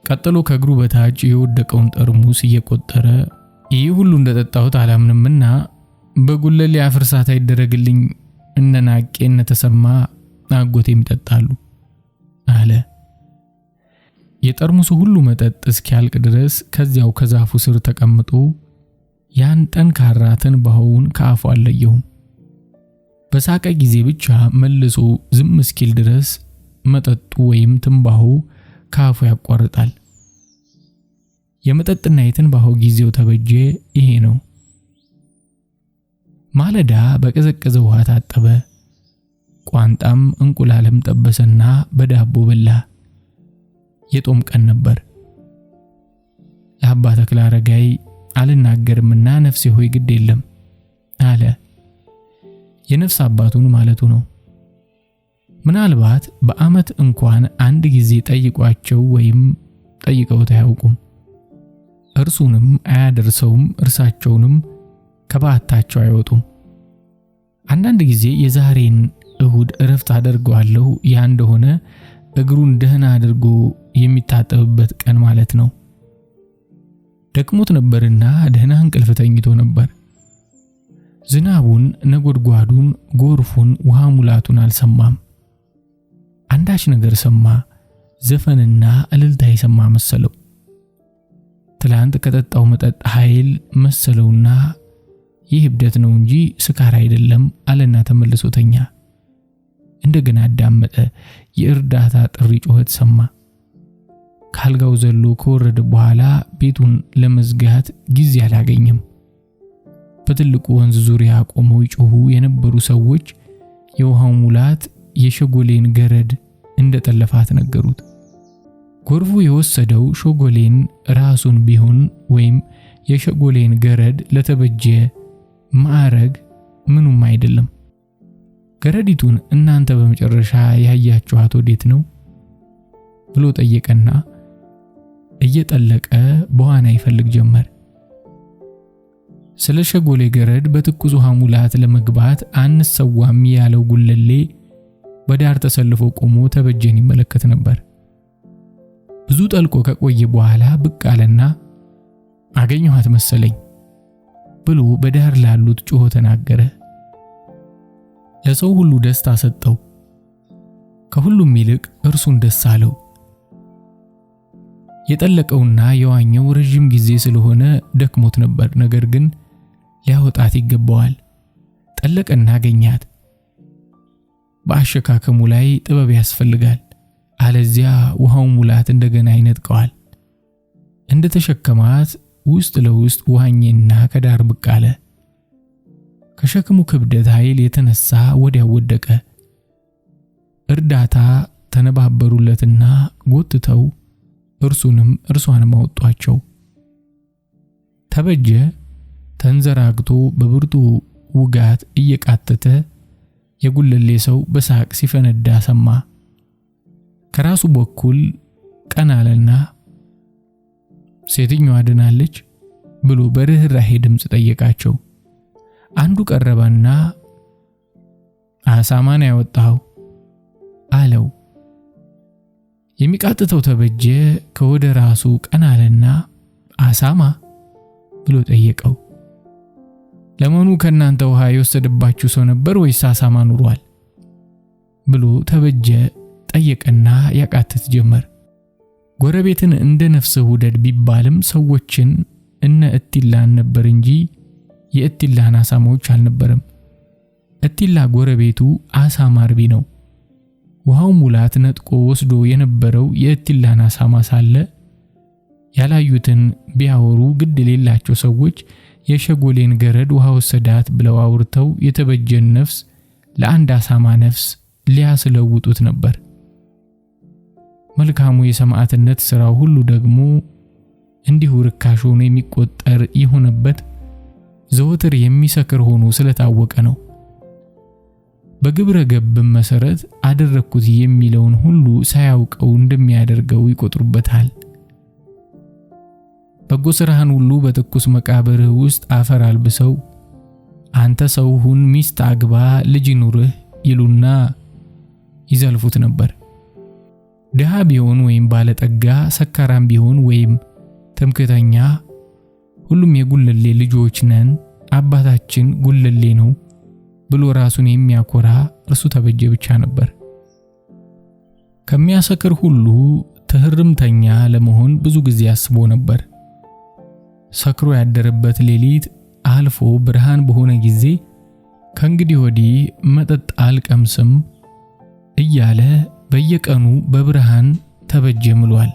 ቀጥሎ ከእግሩ በታች የወደቀውን ጠርሙስ እየቆጠረ ይህ ሁሉ እንደጠጣሁት አላምንምና በጉለሌ አፍርሳት አይደረግልኝ እነናቄ እነተሰማ አጎቴም ይጠጣሉ አለ። የጠርሙሱ ሁሉ መጠጥ እስኪያልቅ ድረስ ከዚያው ከዛፉ ስር ተቀምጦ ያን ጠንካራ ትንባሆውን ከአፉ አለየውም። በሳቀ ጊዜ ብቻ መልሶ ዝም እስኪል ድረስ መጠጡ ወይም ትንባሆ ከአፉ ያቋርጣል። የመጠጥና የትንባሆ ጊዜው ተበጀ ይሄ ነው። ማለዳ በቀዘቀዘ ውሃ ታጠበ። ቋንጣም እንቁላልም ጠበሰና በዳቦ በላ። የጦም ቀን ነበር። ለአባ ተክለ አረጋይ አልናገርምና ነፍሴ ሆይ ግድ የለም አለ። የነፍስ አባቱን ማለቱ ነው። ምናልባት በአመት እንኳን አንድ ጊዜ ጠይቋቸው ወይም ጠይቀውት አያውቁም። እርሱንም አያደርሰውም፣ እርሳቸውንም ከባታቸው አይወጡም። አንዳንድ ጊዜ የዛሬን እሁድ እረፍት አደርገዋለሁ። ያ እንደሆነ እግሩን ደህና አድርጎ የሚታጠብበት ቀን ማለት ነው። ደክሞት ነበርና ደህና እንቅልፍ ተኝቶ ነበር። ዝናቡን፣ ነጎድጓዱን፣ ጎርፉን፣ ውሃ ሙላቱን አልሰማም። አንዳች ነገር ሰማ። ዘፈንና እልልታ የሰማ መሰለው። ትላንት ከጠጣው መጠጥ ኃይል መሰለውና ይህ እብደት ነው እንጂ ስካር አይደለም አለና ተመልሶ ተኛ። እንደገና አዳመጠ። የእርዳታ ጥሪ ጩኸት ሰማ። ካልጋው ዘሎ ከወረደ በኋላ ቤቱን ለመዝጋት ጊዜ አላገኘም። በትልቁ ወንዝ ዙሪያ ቆመው ይጮሁ የነበሩ ሰዎች የውሃው ሙላት የሸጎሌን ገረድ እንደጠለፋት ነገሩት። ጎርፉ የወሰደው ሸጎሌን ራሱን ቢሆን ወይም የሸጎሌን ገረድ ለተበጀ ማዕረግ ምኑም አይደለም። ገረዲቱን እናንተ በመጨረሻ ያያችኋት ወዴት ነው ብሎ ጠየቀና እየጠለቀ በዋና ይፈልግ ጀመር። ስለ ሸጎሌ ገረድ በትኩስ ውሃ ሙላት ለመግባት አንሰዋም ያለው ጉለሌ በዳር ተሰልፎ ቆሞ ተበጀን ይመለከት ነበር። ብዙ ጠልቆ ከቆየ በኋላ ብቅ አለና አገኘኋት መሰለኝ ብሎ በዳር ላሉት ጮሆ ተናገረ። ለሰው ሁሉ ደስታ ሰጠው። ከሁሉም ይልቅ እርሱን ደስ አለው። የጠለቀውና የዋኘው ረጅም ጊዜ ስለሆነ ደክሞት ነበር። ነገር ግን ሊያወጣት ይገባዋል። ጠለቀና አገኛት። በአሸካከሙ ላይ ጥበብ ያስፈልጋል። አለዚያ ውሃው ሙላት እንደገና ይነጥቀዋል። እንደተሸከማት ውስጥ ለውስጥ ዋኘና ከዳር ብቅ አለ። ከሸክሙ ክብደት ኃይል የተነሳ ወዲያው ወደቀ። እርዳታ ተነባበሩለትና ጎትተው እርሱንም እርሷንም አወጧቸው። ተበጀ ተንዘራግቶ በብርቱ ውጋት እየቃተተ የጉለሌ ሰው በሳቅ ሲፈነዳ ሰማ። ከራሱ በኩል ቀና አለና ሴትኛዋ ድናለች ብሎ በርህራሄ ድምጽ ጠየቃቸው። አንዱ ቀረበና አሳማን ያወጣው አለው። የሚቃተተው ተበጀ ከወደ ራሱ ቀና አለና አሳማ ብሎ ጠየቀው። ለመሆኑ ከናንተ ውሃ የወሰደባችሁ ሰው ነበር ወይስ አሳማ ኑሯል ብሎ ተበጀ ጠየቀና ያቃተት ጀመር። ጎረቤትን እንደ ነፍስ ውደድ ቢባልም ሰዎችን እነ እቲላን ነበር እንጂ የእቲላን አሳማዎች አልነበረም። እቲላ ጎረቤቱ አሳማ አርቢ ነው። ውሃው ሙላት ነጥቆ ወስዶ የነበረው የእቲላን አሳማ ሳለ ያላዩትን ቢያወሩ ግድ የሌላቸው ሰዎች የሸጎሌን ገረድ ውሃ ወሰዳት ብለው አውርተው የተበጀን ነፍስ ለአንድ አሳማ ነፍስ ሊያስለውጡት ነበር። መልካሙ የሰማዕትነት ሥራው ሁሉ ደግሞ እንዲሁ ርካሽ ሆኖ የሚቆጠር የሆነበት ዘወትር የሚሰክር ሆኖ ስለታወቀ ነው። በግብረ ገብ መሰረት አደረኩት የሚለውን ሁሉ ሳያውቀው እንደሚያደርገው ይቆጥሩበታል። በጎ ሥራህን ሁሉ በትኩስ መቃብርህ ውስጥ አፈር አልብሰው፣ አንተ ሰው ሁን፣ ሚስት አግባ፣ ልጅ ይኑርህ ይሉና ይዘልፉት ነበር። ድሃ ቢሆን ወይም ባለጠጋ፣ ሰካራም ቢሆን ወይም ትምክህተኛ፣ ሁሉም የጉለሌ ልጆች ነን፣ አባታችን ጉለሌ ነው ብሎ ራሱን የሚያኮራ እርሱ ተበጀ ብቻ ነበር። ከሚያሰክር ሁሉ ትህርምተኛ ለመሆን ብዙ ጊዜ አስቦ ነበር። ሰክሮ ያደረበት ሌሊት አልፎ ብርሃን በሆነ ጊዜ ከእንግዲህ ወዲህ መጠጥ አልቀምስም እያለ በየቀኑ በብርሃን ተበጀ ምሏል።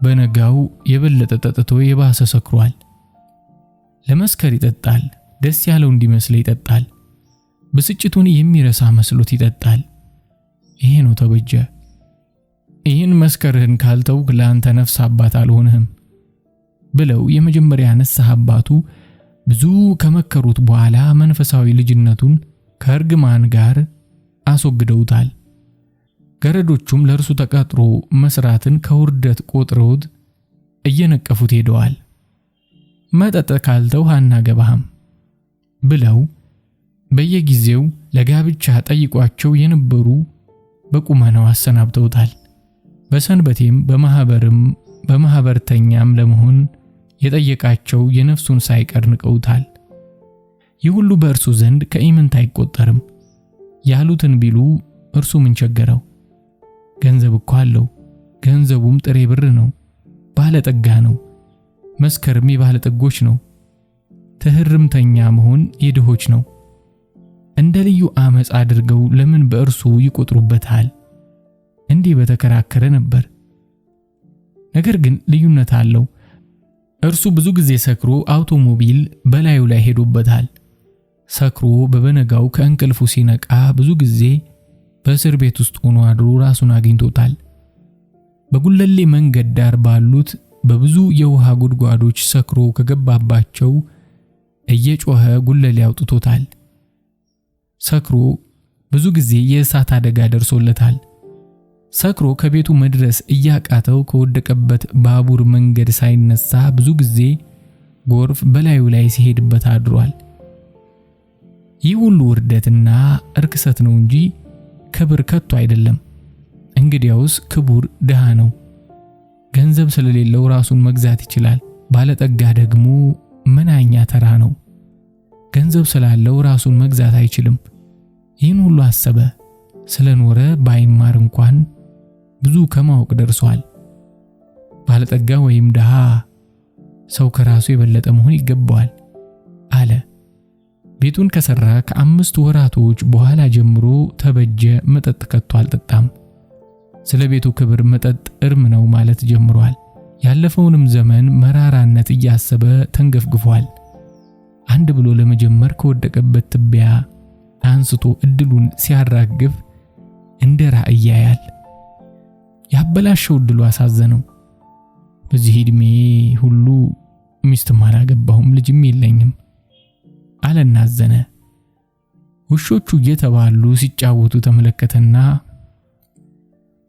በነጋው የበለጠ ጠጥቶ የባሰ ሰክሯል። ለመስከር ይጠጣል፣ ደስ ያለው እንዲመስል ይጠጣል፣ ብስጭቱን የሚረሳ መስሎት ይጠጣል። ይሄ ነው ተበጀ። ይህን መስከርህን ካልተውክ ለአንተ ነፍስ አባት አልሆንህም ብለው የመጀመሪያ ንስሐ አባቱ ብዙ ከመከሩት በኋላ መንፈሳዊ ልጅነቱን ከእርግማን ጋር አስወግደውታል። ገረዶቹም ለእርሱ ተቀጥሮ መስራትን ከውርደት ቆጥረውት እየነቀፉት ሄደዋል። መጠጥ ካልተው አናገባህም ብለው በየጊዜው ለጋብቻ ጠይቋቸው የነበሩ በቁመናው አሰናብተውታል። በሰንበቴም በማህበርተኛም ለመሆን የጠየቃቸው የነፍሱን ሳይቀር ንቀውታል። ይህ ሁሉ በእርሱ ዘንድ ከኢምንት አይቆጠርም። ያሉትን ቢሉ እርሱ ምን ቸገረው? ገንዘብ እኮ አለው፣ ገንዘቡም ጥሬ ብር ነው። ባለጠጋ ነው። መስከርም የባለጠጎች ነው። ትህርምተኛ መሆን የድሆች ነው። እንደ ልዩ አመጽ አድርገው ለምን በእርሱ ይቆጥሩበታል? እንዲህ በተከራከረ ነበር። ነገር ግን ልዩነት አለው። እርሱ ብዙ ጊዜ ሰክሮ አውቶሞቢል በላዩ ላይ ሄዶበታል። ሰክሮ በበነጋው ከእንቅልፉ ሲነቃ ብዙ ጊዜ በእስር ቤት ውስጥ ሆኖ አድሮ ራሱን አግኝቶታል። በጉለሌ መንገድ ዳር ባሉት በብዙ የውሃ ጉድጓዶች ሰክሮ ከገባባቸው እየጮኸ ጉለሌ አውጥቶታል። ሰክሮ ብዙ ጊዜ የእሳት አደጋ ደርሶለታል። ሰክሮ ከቤቱ መድረስ እያቃተው ከወደቀበት ባቡር መንገድ ሳይነሳ ብዙ ጊዜ ጎርፍ በላዩ ላይ ሲሄድበት አድሯል። ይህ ሁሉ ውርደትና እርክሰት ነው እንጂ ክብር ከቶ አይደለም። እንግዲያውስ ክቡር ድሃ ነው። ገንዘብ ስለሌለው ራሱን መግዛት ይችላል። ባለጠጋ ደግሞ ምናኛ ተራ ነው። ገንዘብ ስላለው ራሱን መግዛት አይችልም። ይህን ሁሉ አሰበ። ስለኖረ ባይማር እንኳን ብዙ ከማወቅ ደርሷል። ባለጠጋ ወይም ድሃ ሰው ከራሱ የበለጠ መሆን ይገባዋል አለ። ቤቱን ከሰራ ከ5 ወራቶች በኋላ ጀምሮ ተበጀ መጠጥ ከቶ አልጠጣም። ስለ ቤቱ ክብር መጠጥ እርም ነው ማለት ጀምሯል። ያለፈውንም ዘመን መራራነት እያሰበ ተንገፍግፏል። አንድ ብሎ ለመጀመር ከወደቀበት ትቢያ አንስቶ እድሉን ሲያራግፍ እንደ ራእይ ያያል። ያበላሸው እድሉ አሳዘነው። በዚህ ዕድሜ ሁሉ ሚስትም አላገባሁም ልጅም የለኝም አለና አዘነ። ውሾቹ እየተባሉ ሲጫወቱ ተመለከተና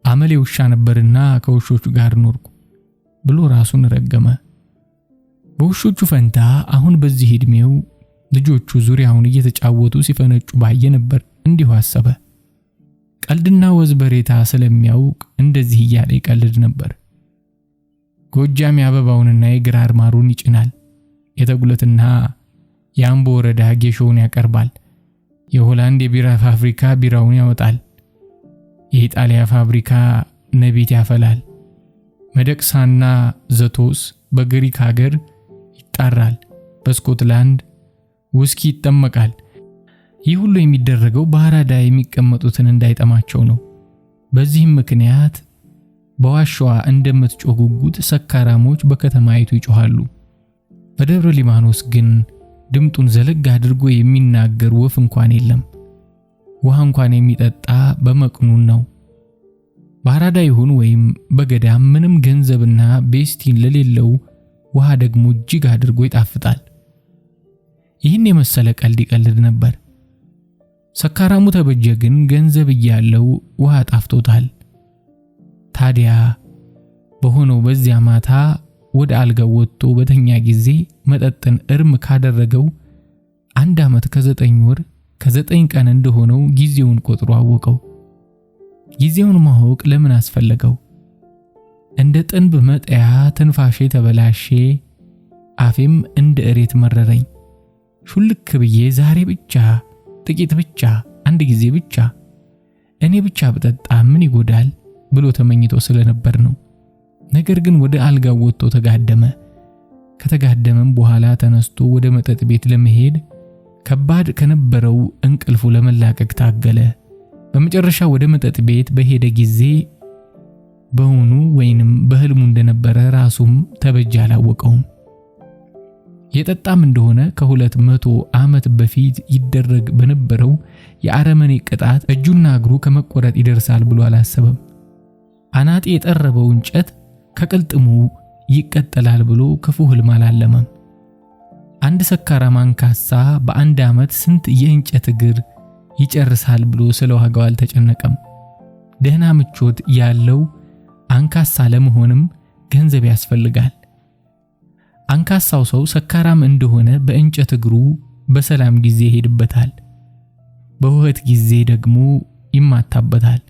አመሌ ውሻ ነበርና ከውሾቹ ጋር ኖርኩ ብሎ ራሱን ረገመ። በውሾቹ ፈንታ አሁን በዚህ ዕድሜው ልጆቹ ዙሪያውን እየተጫወቱ ሲፈነጩ ባየ ነበር። እንዲሁ አሰበ። ቀልድና ወዝበሬታ ስለሚያውቅ እንደዚህ እያለ ይቀልድ ነበር። ጎጃም ያበባውንና የግራር ማሩን ይጭናል። የተጉለትና የአምቦ ወረዳ ጌሾውን ያቀርባል። የሆላንድ የቢራ ፋብሪካ ቢራውን ያወጣል። የኢጣሊያ ፋብሪካ ነቢት ያፈላል። መደቅሳና ዘቶስ በግሪክ ሀገር ይጣራል። በስኮትላንድ ውስኪ ይጠመቃል። ይህ ሁሉ የሚደረገው በአራዳ የሚቀመጡትን እንዳይጠማቸው ነው። በዚህም ምክንያት በዋሻዋ እንደምትጮህ ጉጉት ሰካራሞች በከተማይቱ ይጮሃሉ። በደብረ ሊባኖስ ግን ድምጡን ዘለግ አድርጎ የሚናገር ወፍ እንኳን የለም። ውሃ እንኳን የሚጠጣ በመቅኑን ነው። በአራዳ ይሁን ወይም በገዳም ምንም ገንዘብና ቤስቲን ለሌለው ውሃ ደግሞ እጅግ አድርጎ ይጣፍጣል። ይህን የመሰለ ቀልድ ይቀልድ ነበር። ሰካራሙ ተበጀ ግን ገንዘብ እያለው ውሃ ጣፍቶታል። ታዲያ በሆነው በዚያ ማታ ወደ አልጋው ወጥቶ በተኛ ጊዜ መጠጥን እርም ካደረገው 1 ዓመት ከ9 ወር ከ9 ቀን እንደሆነው ጊዜውን ቆጥሮ አወቀው። ጊዜውን ማወቅ ለምን አስፈለገው? እንደ ጥንብ መጥያ ትንፋሼ ተበላሼ፣ አፌም እንደ እሬት መረረኝ። ሹልክ ብዬ ዛሬ ብቻ ጥቂት ብቻ አንድ ጊዜ ብቻ እኔ ብቻ ብጠጣ ምን ይጎዳል ብሎ ተመኝቶ ስለነበር ነው። ነገር ግን ወደ አልጋው ወጥቶ ተጋደመ። ከተጋደመም በኋላ ተነስቶ ወደ መጠጥ ቤት ለመሄድ ከባድ ከነበረው እንቅልፉ ለመላቀቅ ታገለ። በመጨረሻ ወደ መጠጥ ቤት በሄደ ጊዜ በሆኑ ወይንም በህልሙ እንደነበረ ራሱም ተበጀ አላወቀውም። የጠጣም እንደሆነ ከ200 ዓመት በፊት ይደረግ በነበረው የአረመኔ ቅጣት እጁና እግሩ ከመቆረጥ ይደርሳል ብሎ አላሰበም። አናጤ የጠረበው እንጨት ከቅልጥሙ ይቀጠላል ብሎ ክፉ ህልም አላለመም። አንድ ሰካራም አንካሳ በ1 ዓመት ስንት የእንጨት እግር ይጨርሳል ብሎ ስለዋጋው አልተጨነቀም። ደህና ምቾት ያለው አንካሳ ለመሆንም ገንዘብ ያስፈልጋል። አንካሳው ሰው ሰካራም እንደሆነ በእንጨት እግሩ በሰላም ጊዜ ይሄድበታል። በውህት ጊዜ ደግሞ ይማታበታል።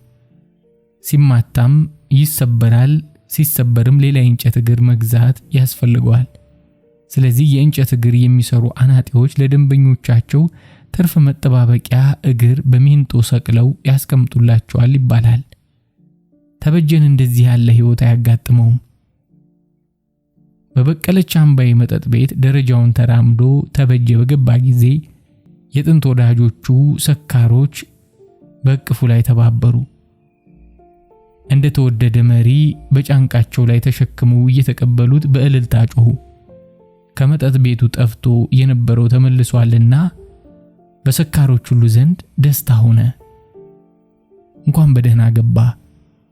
ሲማታም ይሰበራል። ሲሰበርም ሌላ የእንጨት እግር መግዛት ያስፈልገዋል። ስለዚህ የእንጨት እግር የሚሰሩ አናጢዎች ለደንበኞቻቸው ትርፍ መጠባበቂያ እግር በሚንጦ ሰቅለው ያስቀምጡላቸዋል ይባላል። ተበጀን እንደዚህ ያለ ሕይወት አያጋጥመውም። በበቀለች አምባዬ መጠጥ ቤት ደረጃውን ተራምዶ ተበጀ በገባ ጊዜ የጥንት ወዳጆቹ ሰካሮች በእቅፉ ላይ ተባበሩ። እንደ ተወደደ መሪ በጫንቃቸው ላይ ተሸክመው እየተቀበሉት በእልልታ ጮኹ። ከመጠጥ ቤቱ ጠፍቶ የነበረው ተመልሷልና በሰካሮች ሁሉ ዘንድ ደስታ ሆነ። እንኳን በደህና ገባ።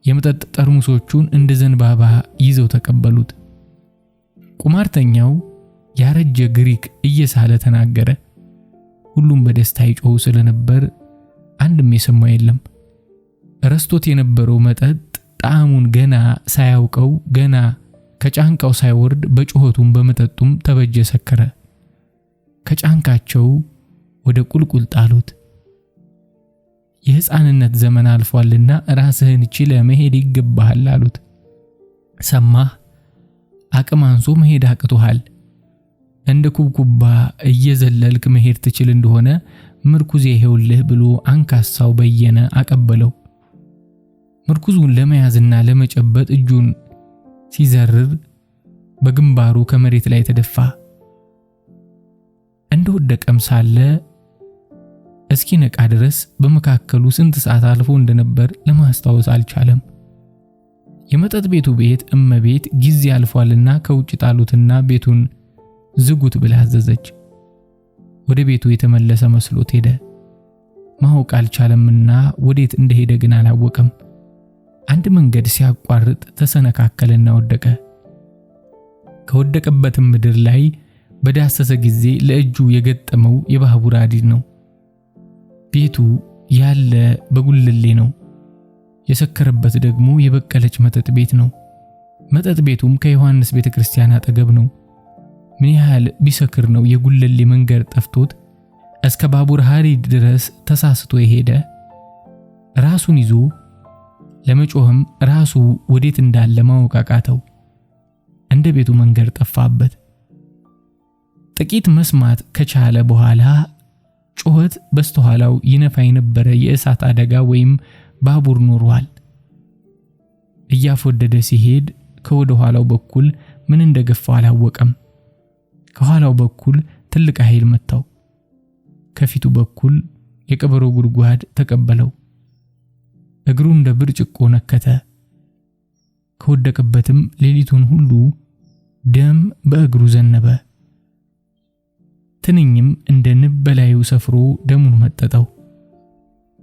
የመጠጥ ጠርሙሶቹን እንደ ዘንባባ ይዘው ተቀበሉት። ቁማርተኛው ያረጀ ግሪክ እየሳለ ተናገረ። ሁሉም በደስታ ይጮሁ ስለነበር አንድም የሰማው የለም። ረስቶት የነበረው መጠጥ ጣዕሙን ገና ሳያውቀው ገና ከጫንቃው ሳይወርድ በጩኸቱም በመጠጡም ተበጀ ሰከረ። ከጫንቃቸው ወደ ቁልቁል ጣሉት። የሕፃንነት ዘመን አልፏልና ራስህን ችለህ መሄድ ይገባሃል አሉት። ሰማህ? አቅም አንሶ መሄድ አቅቶሃል። እንደ ኩብኩባ እየዘለልክ መሄድ ትችል እንደሆነ ምርኩዜ ይሄውልህ ብሎ አንካሳው በየነ አቀበለው። ምርኩዙን ለመያዝና ለመጨበጥ እጁን ሲዘርር በግንባሩ ከመሬት ላይ ተደፋ። እንደወደቀም ሳለ እስኪነቃ ድረስ በመካከሉ ስንት ሰዓት አልፎ እንደነበር ለማስታወስ አልቻለም። የመጠጥ ቤቱ ቤት እመቤት ጊዜ አልፏልና ከውጭ ጣሉትና ቤቱን ዝጉት ብላ አዘዘች። ወደ ቤቱ የተመለሰ መስሎት ሄደ። ማወቅ አልቻለምና ወዴት እንደሄደ ግን አላወቀም። አንድ መንገድ ሲያቋርጥ ተሰነካከለና ወደቀ። ከወደቀበትም ምድር ላይ በዳሰሰ ጊዜ ለእጁ የገጠመው የባቡር ሐዲድ ነው። ቤቱ ያለ በጉልሌ ነው። የሰከረበት ደግሞ የበቀለች መጠጥ ቤት ነው። መጠጥ ቤቱም ከዮሐንስ ቤተክርስቲያን አጠገብ ነው። ምን ያህል ቢሰክር ነው የጉልሌ መንገድ ጠፍቶት እስከ ባቡር ሐዲድ ድረስ ተሳስቶ የሄደ? ራሱን ይዞ ለመጮህም ራሱ ወዴት እንዳለ ማወቅ አቃተው። እንደ ቤቱ መንገድ ጠፋበት። ጥቂት መስማት ከቻለ በኋላ ጩኸት በስተኋላው ይነፋ የነበረ የእሳት አደጋ ወይም ባቡር ኖሯል። እያፈወደደ ሲሄድ ከወደ ኋላው በኩል ምን እንደገፋው አላወቀም። ከኋላው በኩል ትልቅ ኃይል መታው። ከፊቱ በኩል የቀበሮ ጉድጓድ ተቀበለው። እግሩ እንደ ብርጭቆ ነከተ። ከወደቀበትም ሌሊቱን ሁሉ ደም በእግሩ ዘነበ። ትንኝም እንደ ንብ በላዩ ሰፍሮ ደሙን መጠጠው።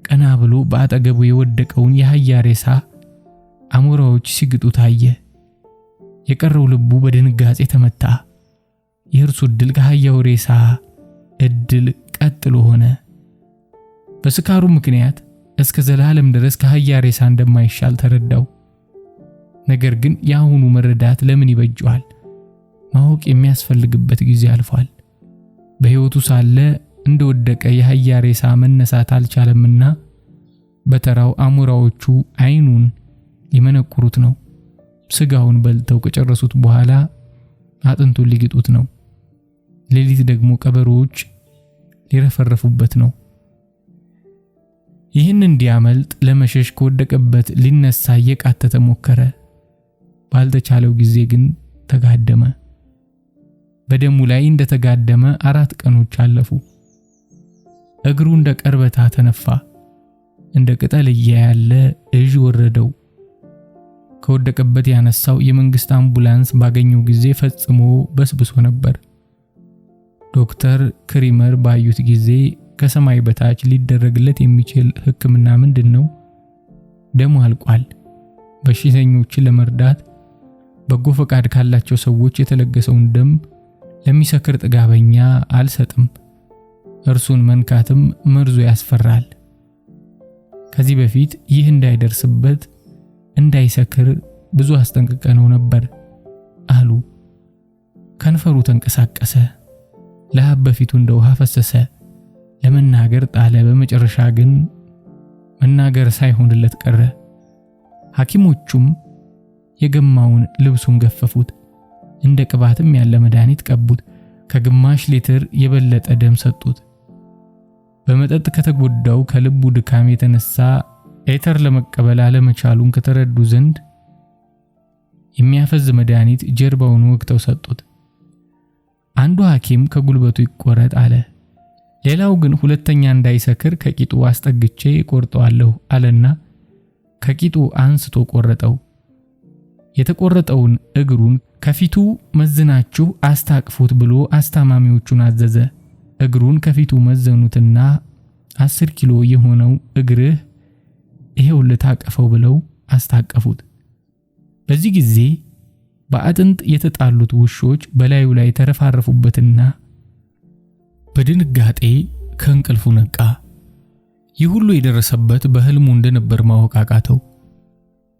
ቀና ብሎ በአጠገቡ የወደቀውን የአህያ ሬሳ አሞራዎች ሲግጡ ታየ። የቀረው ልቡ በድንጋጤ ተመታ። የእርሱ ዕድል ከአህያው ሬሳ ዕድል ቀጥሎ ሆነ። በስካሩ ምክንያት እስከ ዘላለም ድረስ ከአህያ ሬሳ እንደማይሻል ተረዳው። ነገር ግን የአሁኑ መረዳት ለምን ይበጀዋል? ማወቅ የሚያስፈልግበት ጊዜ አልፏል። በሕይወቱ ሳለ እንደወደቀ የአህያ ሬሳ መነሳት አልቻለምና በተራው አሞራዎቹ አይኑን ሊመነቁሩት ነው። ስጋውን በልተው ከጨረሱት በኋላ አጥንቱን ሊግጡት ነው። ሌሊት ደግሞ ቀበሮዎች ሊረፈረፉበት ነው። ይህን እንዲያመልጥ ለመሸሽ ከወደቀበት ሊነሳ እየቃተተ ሞከረ። ባልተቻለው ጊዜ ግን ተጋደመ። በደሙ ላይ እንደተጋደመ 4 ቀኖች አለፉ። እግሩ እንደ ቀርበታ ተነፋ። እንደ ቅጠልያ ያለ እጅ ወረደው። ከወደቀበት ያነሳው የመንግስት አምቡላንስ ባገኘው ጊዜ ፈጽሞ በስብሶ ነበር። ዶክተር ክሪመር ባዩት ጊዜ ከሰማይ በታች ሊደረግለት የሚችል ሕክምና ምንድነው? ደሙ አልቋል። በሽተኞችን ለመርዳት በጎ ፈቃድ ካላቸው ሰዎች የተለገሰውን ደም ለሚሰክር ጥጋበኛ አልሰጥም። እርሱን መንካትም መርዞ ያስፈራል። ከዚህ በፊት ይህ እንዳይደርስበት እንዳይሰክር ብዙ አስጠንቅቀነው ነበር አሉ። ከንፈሩ ተንቀሳቀሰ። ለሀብ በፊቱ እንደ ውሃ ፈሰሰ። ለመናገር ጣለ። በመጨረሻ ግን መናገር ሳይሆንለት ቀረ። ሐኪሞቹም የገማውን ልብሱን ገፈፉት፣ እንደ ቅባትም ያለ መድኃኒት ቀቡት፣ ከግማሽ ሊትር የበለጠ ደም ሰጡት። በመጠጥ ከተጎዳው ከልቡ ድካም የተነሳ ኤተር ለመቀበል አለመቻሉን ከተረዱ ዘንድ የሚያፈዝ መድኃኒት ጀርባውን ወግተው ሰጡት። አንዱ ሐኪም ከጉልበቱ ይቆረጥ አለ። ሌላው ግን ሁለተኛ እንዳይሰክር ከቂጡ አስጠግቼ ቆርጠዋለሁ አለና ከቂጡ አንስቶ ቆረጠው። የተቆረጠውን እግሩን ከፊቱ መዝናችሁ አስታቅፉት ብሎ አስታማሚዎቹን አዘዘ። እግሩን ከፊቱ መዘኑትና 10 ኪሎ የሆነው እግርህ ይሄው ልታቀፈው ብለው አስታቀፉት። በዚህ ጊዜ በአጥንት የተጣሉት ውሾች በላዩ ላይ ተረፋረፉበትና በድንጋጤ ከእንቅልፉ ነቃ። ይህ ሁሉ የደረሰበት በህልሙ እንደነበር ማወቅ አቃተው።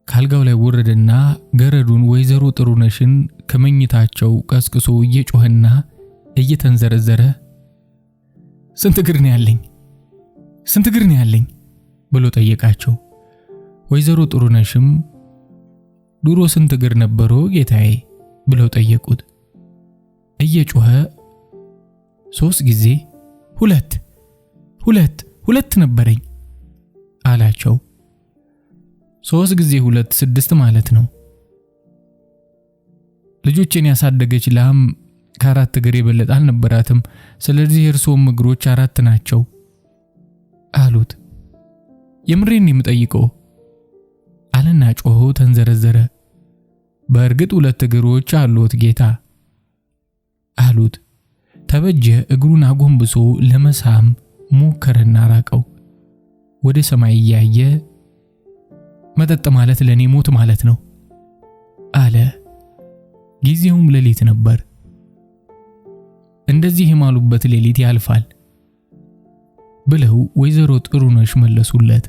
ካልጋው ላይ ወረደና ገረዱን ወይዘሮ ጥሩነሽን ከመኝታቸው ቀስቅሶ እየጮኸና እየተንዘረዘረ ስንት እግር ነው ያለኝ? ስንት እግር ነው ያለኝ ብሎ ጠየቃቸው። ወይዘሮ ጥሩነሽም ድሮ ስንት እግር ነበሮ ጌታዬ ብለው ጠየቁት። እየጮኸ 3 ጊዜ ሁለት ነበረኝ አላቸው። 3 ጊዜ 2 6 ማለት ነው። ልጆችን ያሳደገች ላም ከ4 እግር የበለጠ አልነበራትም። ስለዚህ እርሶም እግሮች 4 ናቸው አሉት። የምሬን የምጠይቀው አለና ጮሆ ተንዘረዘረ። በእርግጥ 2 እግሮች አሉት ጌታ አሉት። ተበጀ እግሩን አጎንብሶ ለመሳም ሞከረና ራቀው። ወደ ሰማይ እያየ መጠጥ ማለት ለኔ ሞት ማለት ነው አለ። ጊዜውም ሌሊት ነበር። እንደዚህ የማሉበት ሌሊት ያልፋል ብለው ወይዘሮ ጥሩነሽ መለሱለት።